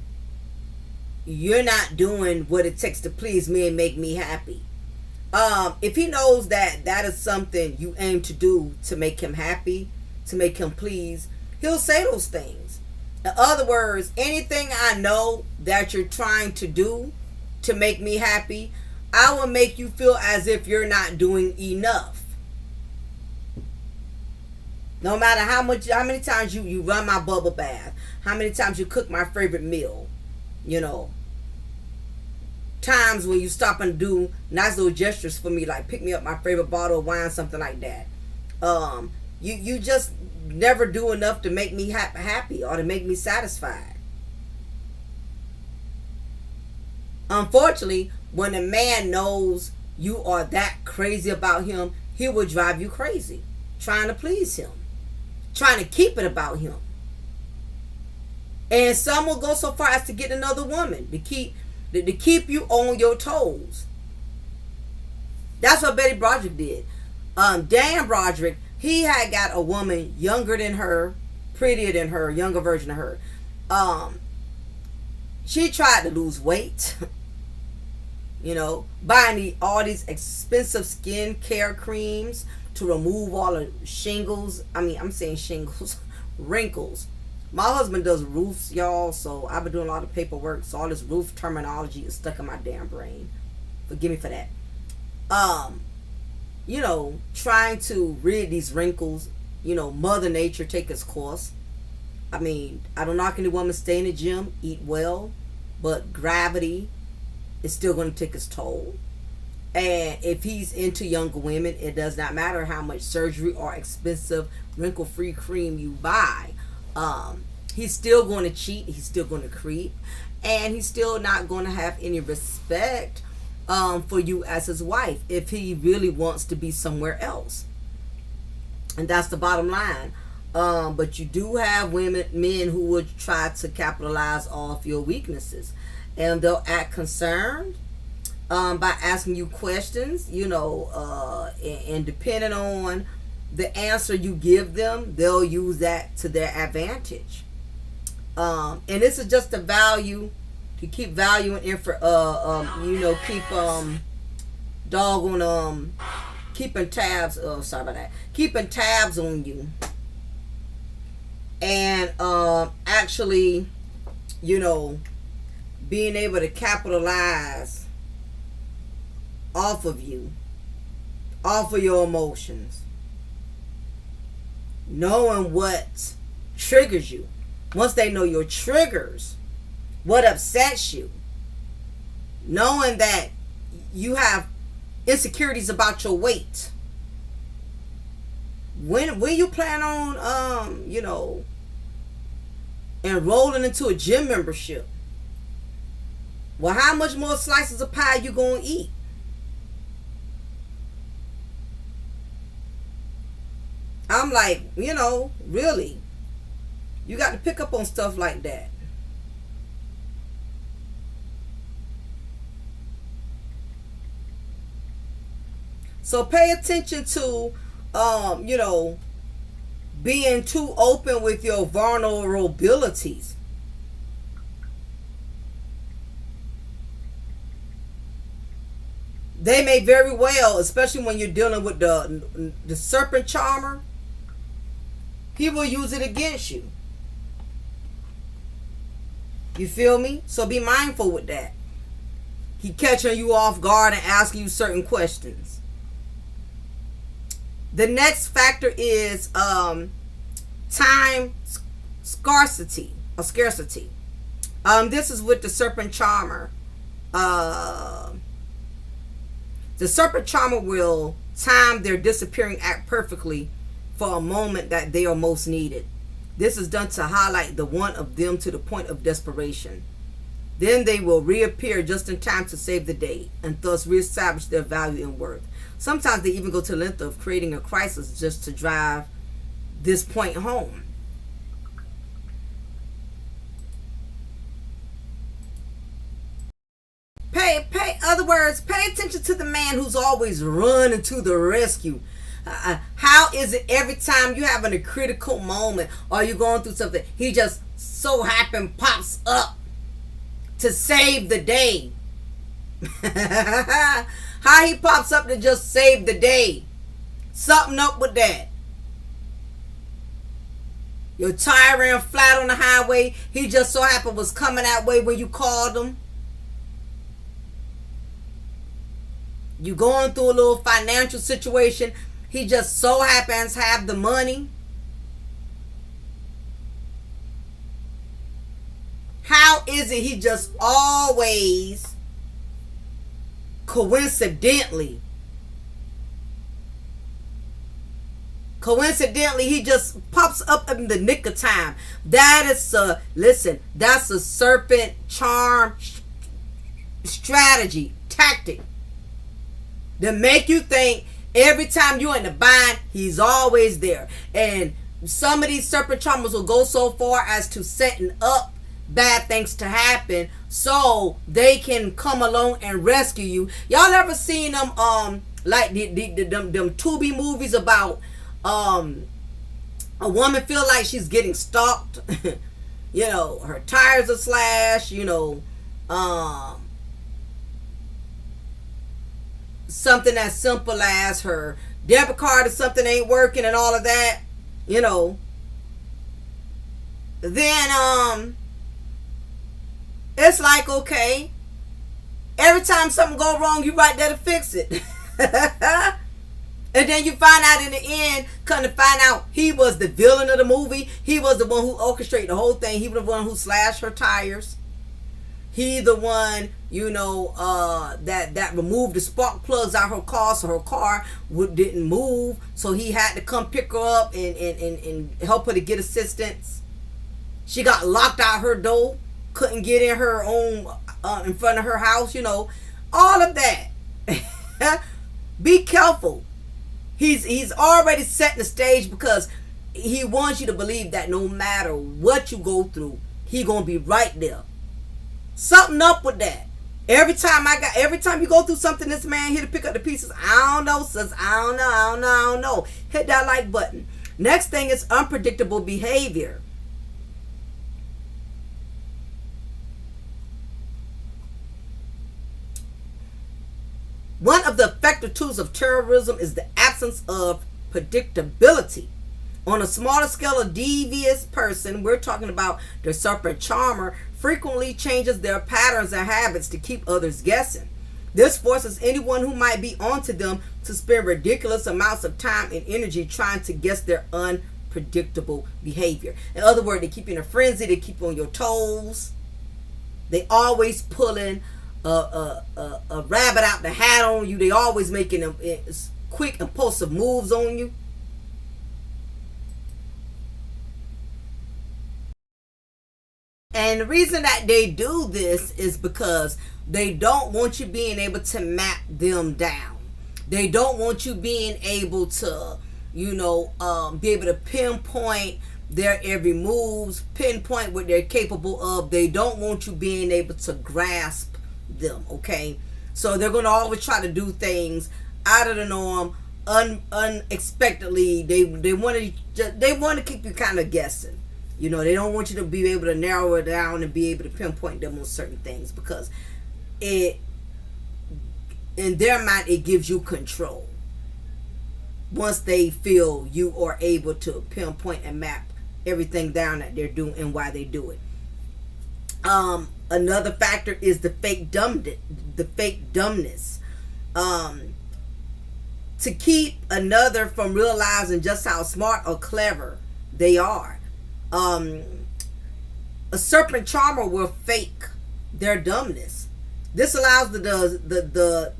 You're not doing what it takes to please me and make me happy. If he knows that that is something you aim to do to make him happy, to make him please, he'll say those things. In other words, anything I know that you're trying to do to make me happy, I will make you feel as if you're not doing enough. No matter how many times you run my bubble bath, how many times you cook my favorite meal, you know, times when you stop and do nice little gestures for me, like pick me up my favorite bottle of wine, something like that. You just never do enough to make me happy or to make me satisfied. Unfortunately, when a man knows you are that crazy about him, he will drive you crazy, trying to please him, trying to keep it about him. And some will go so far as to get another woman to keep you on your toes. That's what Betty Broderick did. Dan Broderick, he had got a woman younger than her, prettier than her, younger version of her. She tried to lose weight, you know, buying all these expensive skin care creams to remove all the shingles. I'm saying shingles, wrinkles. My husband does roofs, y'all, so I've been doing a lot of paperwork, so all this roof terminology is stuck in my damn brain. Forgive me for that. You know, trying to rid these wrinkles, you know, Mother Nature take its course. I don't knock any woman, stay in the gym, eat well, but gravity is still going to take its toll. And if he's into younger women, it does not matter how much surgery or expensive wrinkle-free cream you buy. He's still going to cheat, he's still going to creep, and he's still not going to have any respect for you as his wife if he really wants to be somewhere else. And that's the bottom line. But you do have men who would try to capitalize off your weaknesses, and they'll act concerned by asking you questions, you know, and depending on the answer you give them, they'll use that to their advantage. And this is just a value to keep valuing you know, keep keeping tabs. Sorry about that. Keeping tabs on you, and actually, you know, being able to capitalize off of you, off of your emotions, knowing what triggers you. Once they know your triggers, what upsets you, knowing that you have insecurities about your weight. When you plan on you know, enrolling into a gym membership, well, how much more slices of pie you gonna eat? I'm like, you know, really, you got to pick up on stuff like that. So pay attention to, you know, being too open with your vulnerabilities. They may very well, especially when you're dealing with the serpent charmer, he will use it against you. You feel me? So be mindful with that. He catching you off guard and asking you certain questions. The next factor is time scarcity or scarcity. This is with the serpent charmer. The serpent charmer will time their disappearing act perfectly for a moment that they are most needed. This is done to highlight the want of them to the point of desperation. Then they will reappear just in time to save the day and thus reestablish their value and worth. Sometimes they even go to the length of creating a crisis just to drive this point home. Other words, pay attention to the man who's always running to the rescue. How is it every time you having a critical moment or you're going through something, he just so happen pops up to save the day? How he pops up to just save the day? Something up with that. Your tire ran flat on the highway. He just so happened was coming that way when you called him. You going through a little financial situation. He just so happens to have the money. How is it he just always coincidentally he just pops up in the nick of time? That is that's a serpent charm strategy tactic to make you think every time you're in the bind, he's always there. And some of these serpent charmers will go so far as to setting up bad things to happen so they can come along and rescue you. Y'all ever seen them like them Tubi movies about a woman feel like she's getting stalked? You know, her tires are slashed, you know, something as simple as her debit card or something ain't working and all of that, you know. Then it's like, okay, every time something go wrong, you right there to fix it. And then you find out in the end, come to find out he was the villain of the movie. He was the one who orchestrated the whole thing. He was the one who slashed her tires. He the one, you know, that removed the spark plugs out her car, so her car didn't move. So he had to come pick her up and help her to get assistance. She got locked out her door, couldn't get in her own in front of her house, you know, all of that. Be careful. He's already setting the stage because he wants you to believe that no matter what you go through, he gonna be right there. Something up with that. Every time you go through something, this man here to pick up the pieces. I don't know, sis. I don't know. Hit that like button. Next thing is unpredictable behavior. One of the effective tools of terrorism is the absence of predictability. On a smaller scale, a devious person, we're talking about the serpent charmer, frequently changes their patterns and habits to keep others guessing. This forces anyone who might be onto them to spend ridiculous amounts of time and energy trying to guess their unpredictable behavior. In other words, they keep you in a frenzy, they keep you on your toes. They always pulling a rabbit out the hat on you. They always making them quick, impulsive moves on you. And the reason that they do this is because they don't want you being able to map them down. They don't want you being able to, you know, be able to pinpoint their every moves, pinpoint what they're capable of. They don't want you being able to grasp them, okay? So they're going to always try to do things out of the norm, unexpectedly. They want to keep you kind of guessing. You know, they don't want you to be able to narrow it down and be able to pinpoint them on certain things because it in their mind, it gives you control. Once they feel you are able to pinpoint and map everything down that they're doing and why they do it. Another factor is the fake dumbness. To keep another from realizing just how smart or clever they are. A serpent charmer will fake their dumbness. This allows the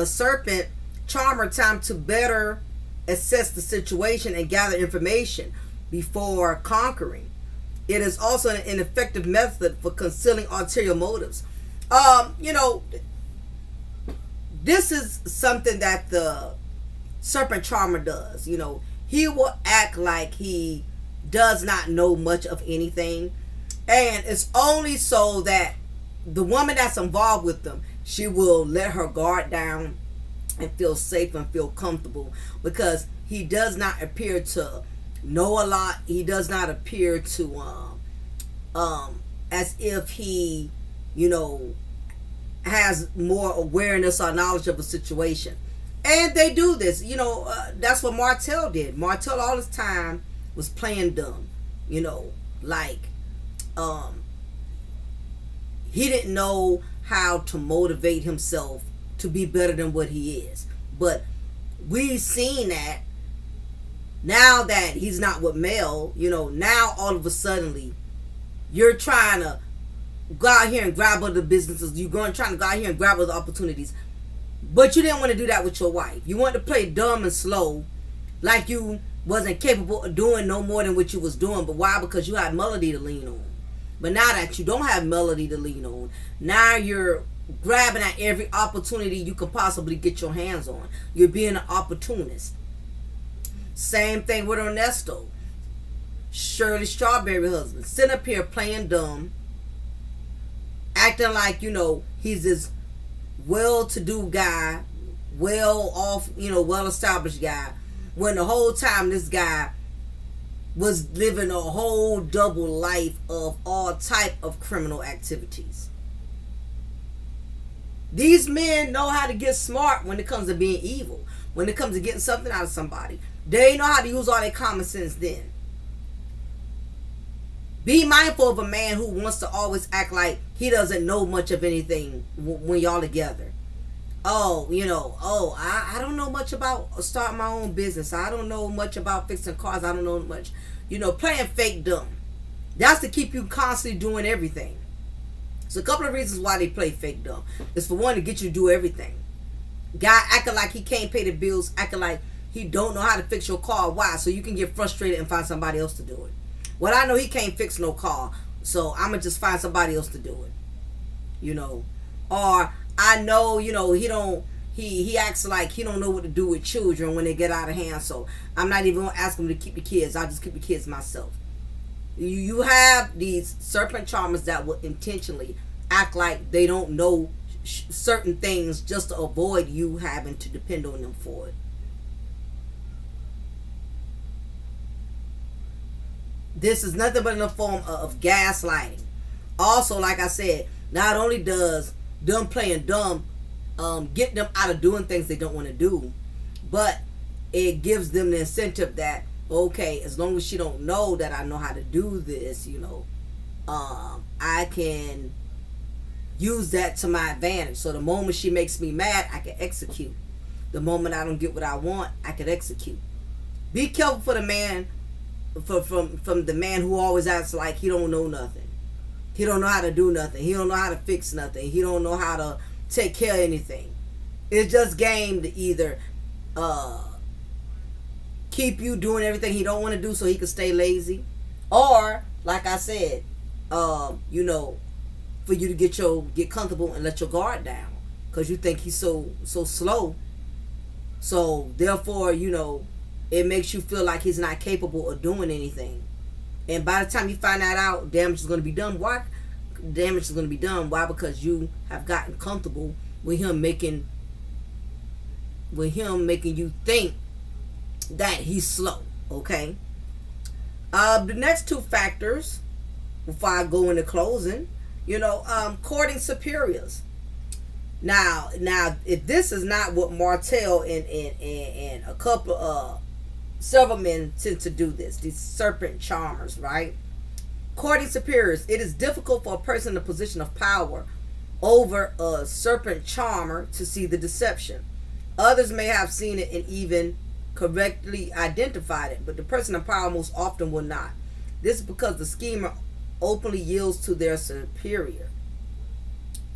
serpent charmer time to better assess the situation and gather information before conquering. It is also an effective method for concealing ulterior motives. This is something that the serpent charmer does. He will act like he does not know much of anything, and it's only so that the woman that's involved with them, she will let her guard down and feel safe and feel comfortable, because he does not appear to know a lot. He does not appear to as if he has more awareness or knowledge of a situation. And they do this, that's what Martell did. Martell all his time was playing dumb, he didn't know how to motivate himself to be better than what he is. But we've seen that now that he's not with Mel, now all of a sudden you're trying to go out here and grab other businesses. Trying to go out here and grab other opportunities. But you didn't want to do that with your wife. You wanted to play dumb and slow, like you wasn't capable of doing no more than what you was doing. But why? Because you had Melody to lean on. But now that you don't have Melody to lean on, now you're grabbing at every opportunity you can possibly get your hands on. You're being an opportunist. Same thing with Ernesto. Shirley Strawberry husband. Sitting up here playing dumb, acting like, he's this well-to-do guy, well-off, well-established guy, when the whole time this guy was living a whole double life of all type of criminal activities. These men know how to get smart when it comes to being evil, when it comes to getting something out of somebody. They know how to use all their common sense then. Be mindful of a man who wants to always act like he doesn't know much of anything when y'all together. I don't know much about starting my own business. I don't know much about fixing cars. I don't know much. Playing fake dumb. That's to keep you constantly doing everything. So a couple of reasons why they play fake dumb. It's for one, to get you to do everything. Guy acting like he can't pay the bills, acting like he don't know how to fix your car. Why? So you can get frustrated and find somebody else to do it. Well, I know he can't fix no car, so I'm going to just find somebody else to do it. Or I know, he acts like he don't know what to do with children when they get out of hand, so I'm not even going to ask him to keep the kids. I'll just keep the kids myself. You have these serpent charmers that will intentionally act like they don't know certain things just to avoid you having to depend on them for it. This is nothing but in the form of gaslighting. Also, like I said, not only does them playing dumb get them out of doing things they don't want to do, but it gives them the incentive that, okay, as long as she don't know that I know how to do this, I can use that to my advantage. So the moment she makes me mad, I can execute. The moment I don't get what I want, I can execute. Be careful for the man, from the man who always acts like he don't know nothing. He don't know how to do nothing. He don't know how to fix nothing. He don't know how to take care of anything. It's just game to either keep you doing everything he don't want to do so he can stay lazy, or like I said, for you to get comfortable and let your guard down because you think he's so slow. So therefore, it makes you feel like he's not capable of doing anything. And by the time you find that out, damage is going to be done. Why? Damage is going to be done. Why? Because you have gotten comfortable with him making you think that he's slow. Okay. The next two factors, before I go into closing, courting superiors. Now, if this is not what Martell and a couple several men tend to do this, these serpent charmers, right? Courting superiors, it is difficult for a person in a position of power over a serpent charmer to see the deception. Others may have seen it and even correctly identified it, but the person in power most often will not. This is because the schemer openly yields to their superior,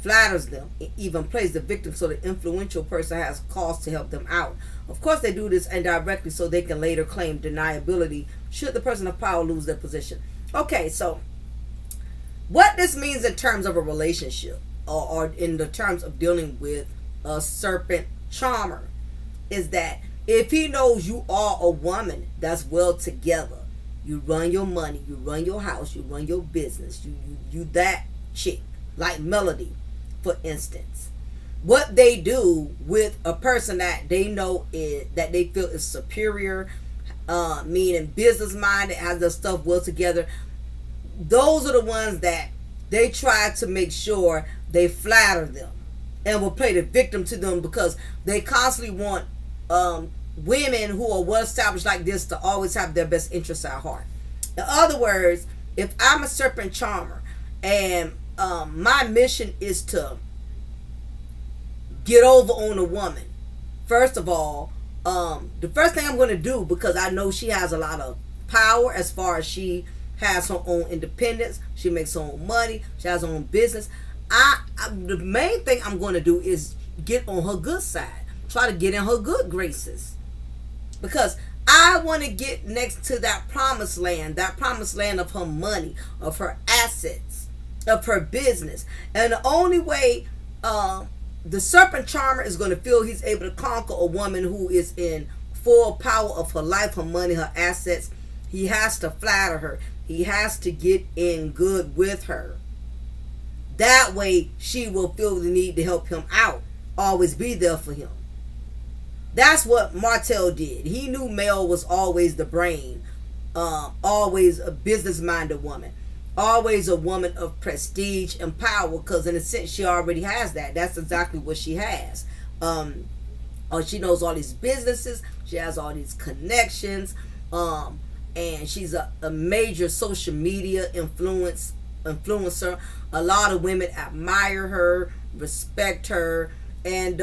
flatters them, and even plays the victim so the influential person has cause to help them out. Of course, they do this indirectly so they can later claim deniability should the person of power lose their position. Okay, so what this means in terms of a relationship, or in the terms of dealing with a serpent charmer, is that if he knows you are a woman that's well together, you run your money, you run your house, you run your business, you that chick, like Melody, for instance. What they do with a person that they know is that they feel is superior, meaning business minded, has their stuff well together, those are the ones that they try to make sure they flatter them and will play the victim to them, because they constantly want women who are well established like this to always have their best interests at heart. In other words, if I'm a serpent charmer and my mission is to get over on a woman, first of all, the first thing I'm going to do, because I know she has a lot of power as far as she has her own independence, she makes her own money, she has her own business, the main thing I'm going to do is get on her good side, try to get in her good graces, because I want to get next to that promised land of her money, of her assets, of her business. And the only way the serpent charmer is going to feel he's able to conquer a woman who is in full power of her life, her money, her assets, he has to flatter her. He has to get in good with her. That way she will feel the need to help him out, always be there for him. That's what Martell did. He knew Mel was always the brain, always a business-minded woman, always a woman of prestige and power, because in a sense she already has that. That's exactly what she has. She knows all these businesses, she has all these connections, and she's a major social media influencer. A lot of women admire her, respect her, and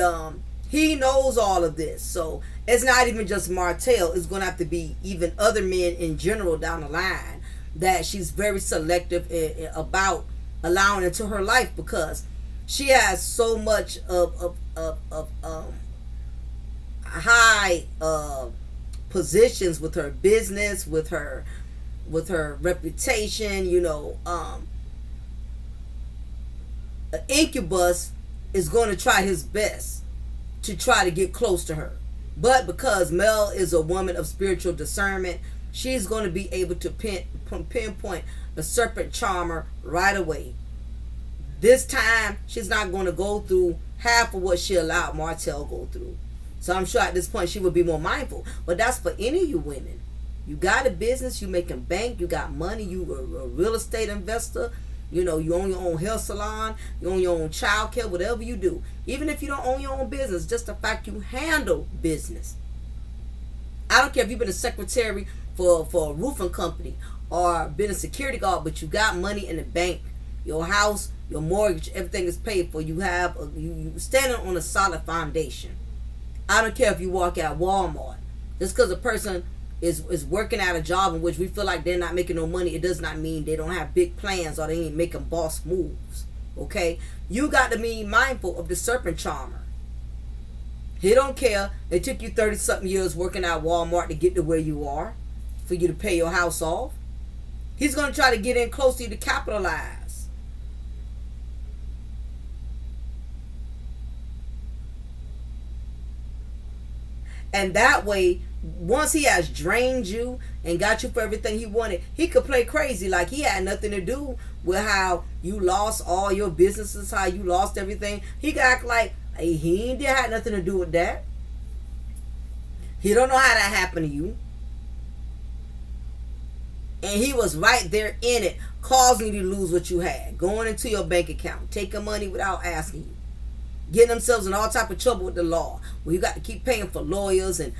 he knows all of this. So it's not even just Martell. It's going to have to be even other men in general down the line that she's very selective about allowing into her life, because she has so much of high positions with her business, with her reputation. An incubus is going to try his best to try to get close to her, but because Mel is a woman of spiritual discernment, she's going to be able to pinpoint a serpent charmer right away. This time she's not going to go through half of what she allowed Martell go through. So I'm sure at this point she would be more mindful. But that's for any of you women. You got a business, you making bank, you got money, you a real estate investor, you own your own hair salon, you own your own child care, whatever you do. Even if you don't own your own business, just the fact you handle business. I don't care if you've been a secretary for a roofing company or been a security guard, but you got money in the bank, your house, your mortgage, everything is paid for. You have you standing on a solid foundation. I don't care if you walk at Walmart. Just because a person is working at a job in which we feel like they're not making no money, it does not mean they don't have big plans or they ain't making boss moves. Okay? You got to be mindful of the serpent charmer. He don't care. It took you 30-something years working at Walmart to get to where you are, for you to pay your house off. He's going to try to get in close to you to capitalize. And that way, once he has drained you and got you for everything he wanted, he could play crazy like he had nothing to do with how you lost all your businesses, how you lost everything. He could act like he ain't had nothing to do with that. He don't know how that happened to you. And he was right there in it, causing you to lose what you had, going into your bank account, taking money without asking you. getting themselves in all type of trouble with the law, where you got to keep paying for lawyers and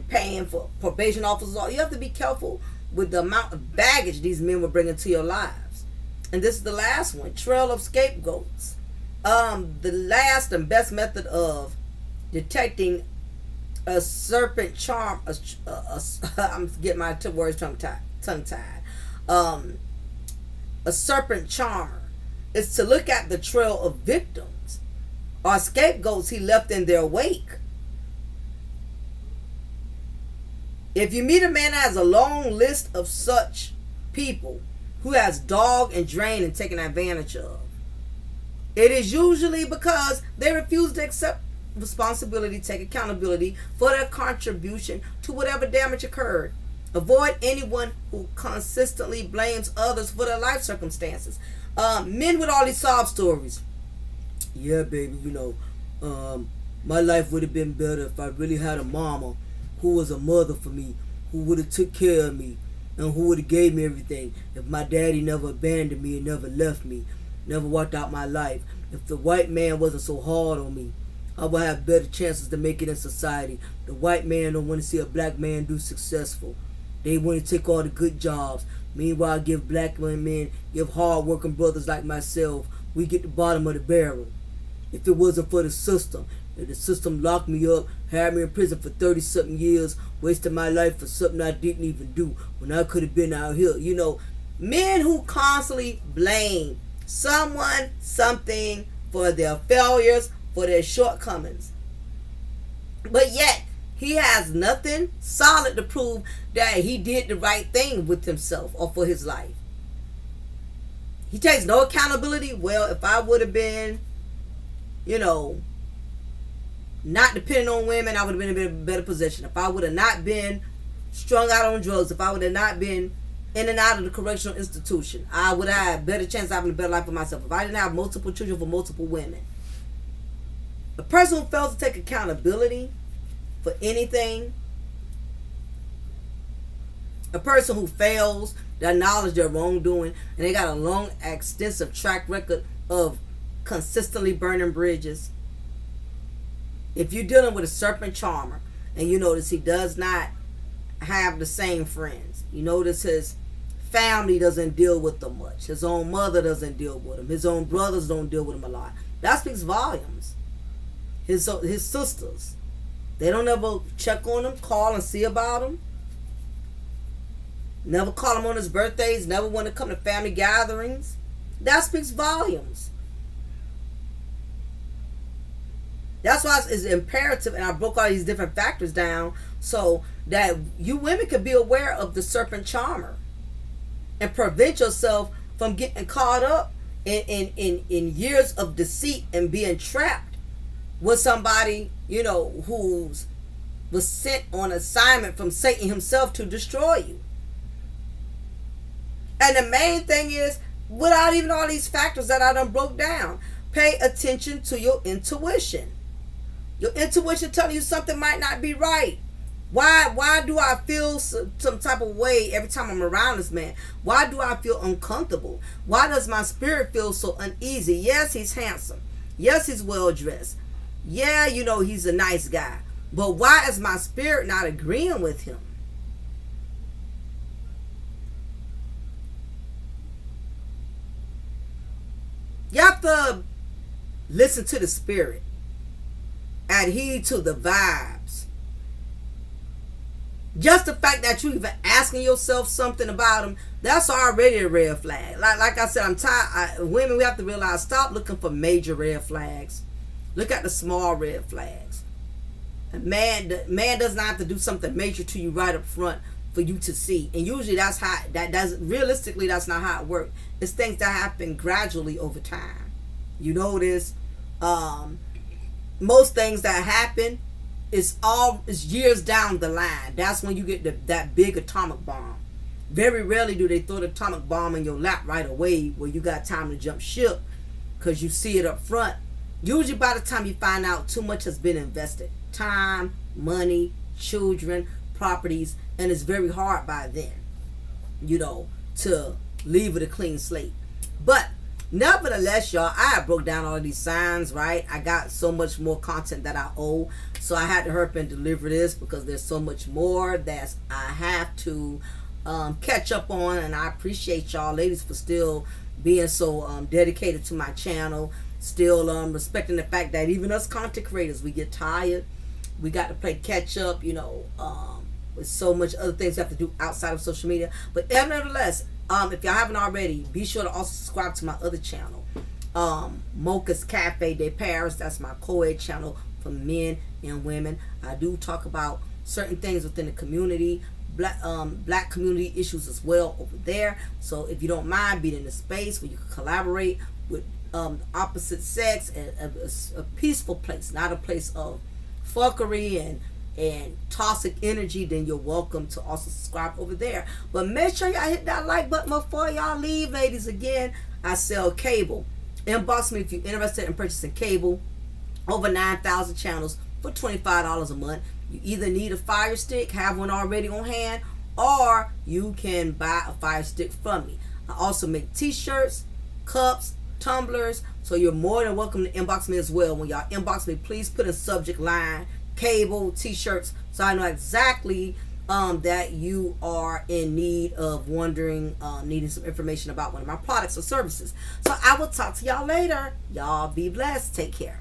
paying for probation officers. You have to be careful with the amount of baggage these men will bring into your lives. And this is the last one, trail of scapegoats. The last and best method of detecting a serpent charm, I'm getting my words tongue-tied. A serpent charmer is to look at the trail of victims or scapegoats he left in their wake. If you meet a man that has a long list of such people who has dogged and drained and taken advantage of, it is usually because they refuse to accept responsibility, take accountability for their contribution to whatever damage occurred. Avoid anyone who consistently blames others for their life circumstances. Men with all these sob stories. Yeah, baby, my life would have been better if I really had a mama who was a mother for me, who would have took care of me, and who would have gave me everything. If my daddy never abandoned me and never left me, never walked out my life. If the white man wasn't so hard on me, I would have better chances to make it in society. The white man don't want to see a black man do successful. They want to take all the good jobs. Meanwhile, give black men, give hard-working brothers like myself, we get the bottom of the barrel. If it wasn't for the system, if the system locked me up, had me in prison for 30-something years, wasted my life for something I didn't even do when I could have been out here. Men who constantly blame someone, something for their failures, for their shortcomings. But yet, he has nothing solid to prove that he did the right thing with himself or for his life. He takes no accountability. Well, if I would have been, not depending on women, I would have been in a better position. If I would have not been strung out on drugs, if I would have not been in and out of the correctional institution, I would have had a better chance of having a better life for myself. If I didn't have multiple children for multiple women. A person who fails to take accountability for anything, a person who fails to acknowledge their wrongdoing, and they got a long, extensive track record of consistently burning bridges. If you're dealing with a serpent charmer, and you notice he does not have the same friends, you notice his family doesn't deal with him much, his own mother doesn't deal with him, his own brothers don't deal with him a lot, that speaks volumes. His sisters, they don't ever check on him, call and see about him. Never call him on his birthdays, never want to come to family gatherings. That speaks volumes. That's why it's imperative, and I broke all these different factors down so that you women can be aware of the serpent charmer and prevent yourself from getting caught up in years of deceit and being trapped with somebody, who was sent on assignment from Satan himself to destroy you. And the main thing is, without even all these factors that I done broke down, pay attention to your intuition. Your intuition telling you something might not be right. Why do I feel some type of way every time I'm around this man? Why do I feel uncomfortable? Why does my spirit feel so uneasy? Yes, he's handsome. Yes, he's well dressed. Yeah, he's a nice guy. But why is my spirit not agreeing with him? You have to listen to the spirit. Adhere to the vibes. Just the fact that you even asking yourself something about him, that's already a red flag. Like I said, I'm tired. Women, we have to realize, stop looking for major red flags. Look at the small red flags. A man does not have to do something major to you right up front for you to see. And usually that's realistically, that's not how it works. It's things that happen gradually over time. You notice, most things that happen is years down the line. That's when you get that big atomic bomb. Very rarely do they throw the atomic bomb in your lap right away where you got time to jump ship because you see it up front. Usually by the time you find out, too much has been invested. Time, money, children, properties, and it's very hard by then, to leave with a clean slate. But Nevertheless, y'all, I broke down all of these signs, right? I got so much more content that I owe, so I had to hurry up and deliver this because there's so much more that I have to catch up on. And I appreciate y'all ladies for still being so dedicated to my channel, still respecting the fact that even us content creators, we get tired, we got to play catch up, with so much other things we have to do outside of social media. But nevertheless, if y'all haven't already, be sure to also subscribe to my other channel, Mocha's Cafe de Paris. That's my co-ed channel for men and women. I do talk about certain things within the community, black community issues as well over there. So if you don't mind being in a space where you can collaborate with opposite sex, and a peaceful place, not a place of fuckery and toxic energy, then you're welcome to also subscribe over there. But make sure y'all hit that like button before y'all leave, ladies. Again, I sell cable. Inbox me if you're interested in purchasing cable. Over 9,000 channels for $25 a month. You either need a Fire Stick, have one already on hand, or you can buy a Fire Stick from me. I also make t-shirts, cups, tumblers, so you're more than welcome to inbox me as well. When y'all inbox me, please put in subject line cable, t-shirts, so I know exactly that you are in need of needing some information about one of my products or services. So I will talk to y'all later. Y'all be blessed. Take care.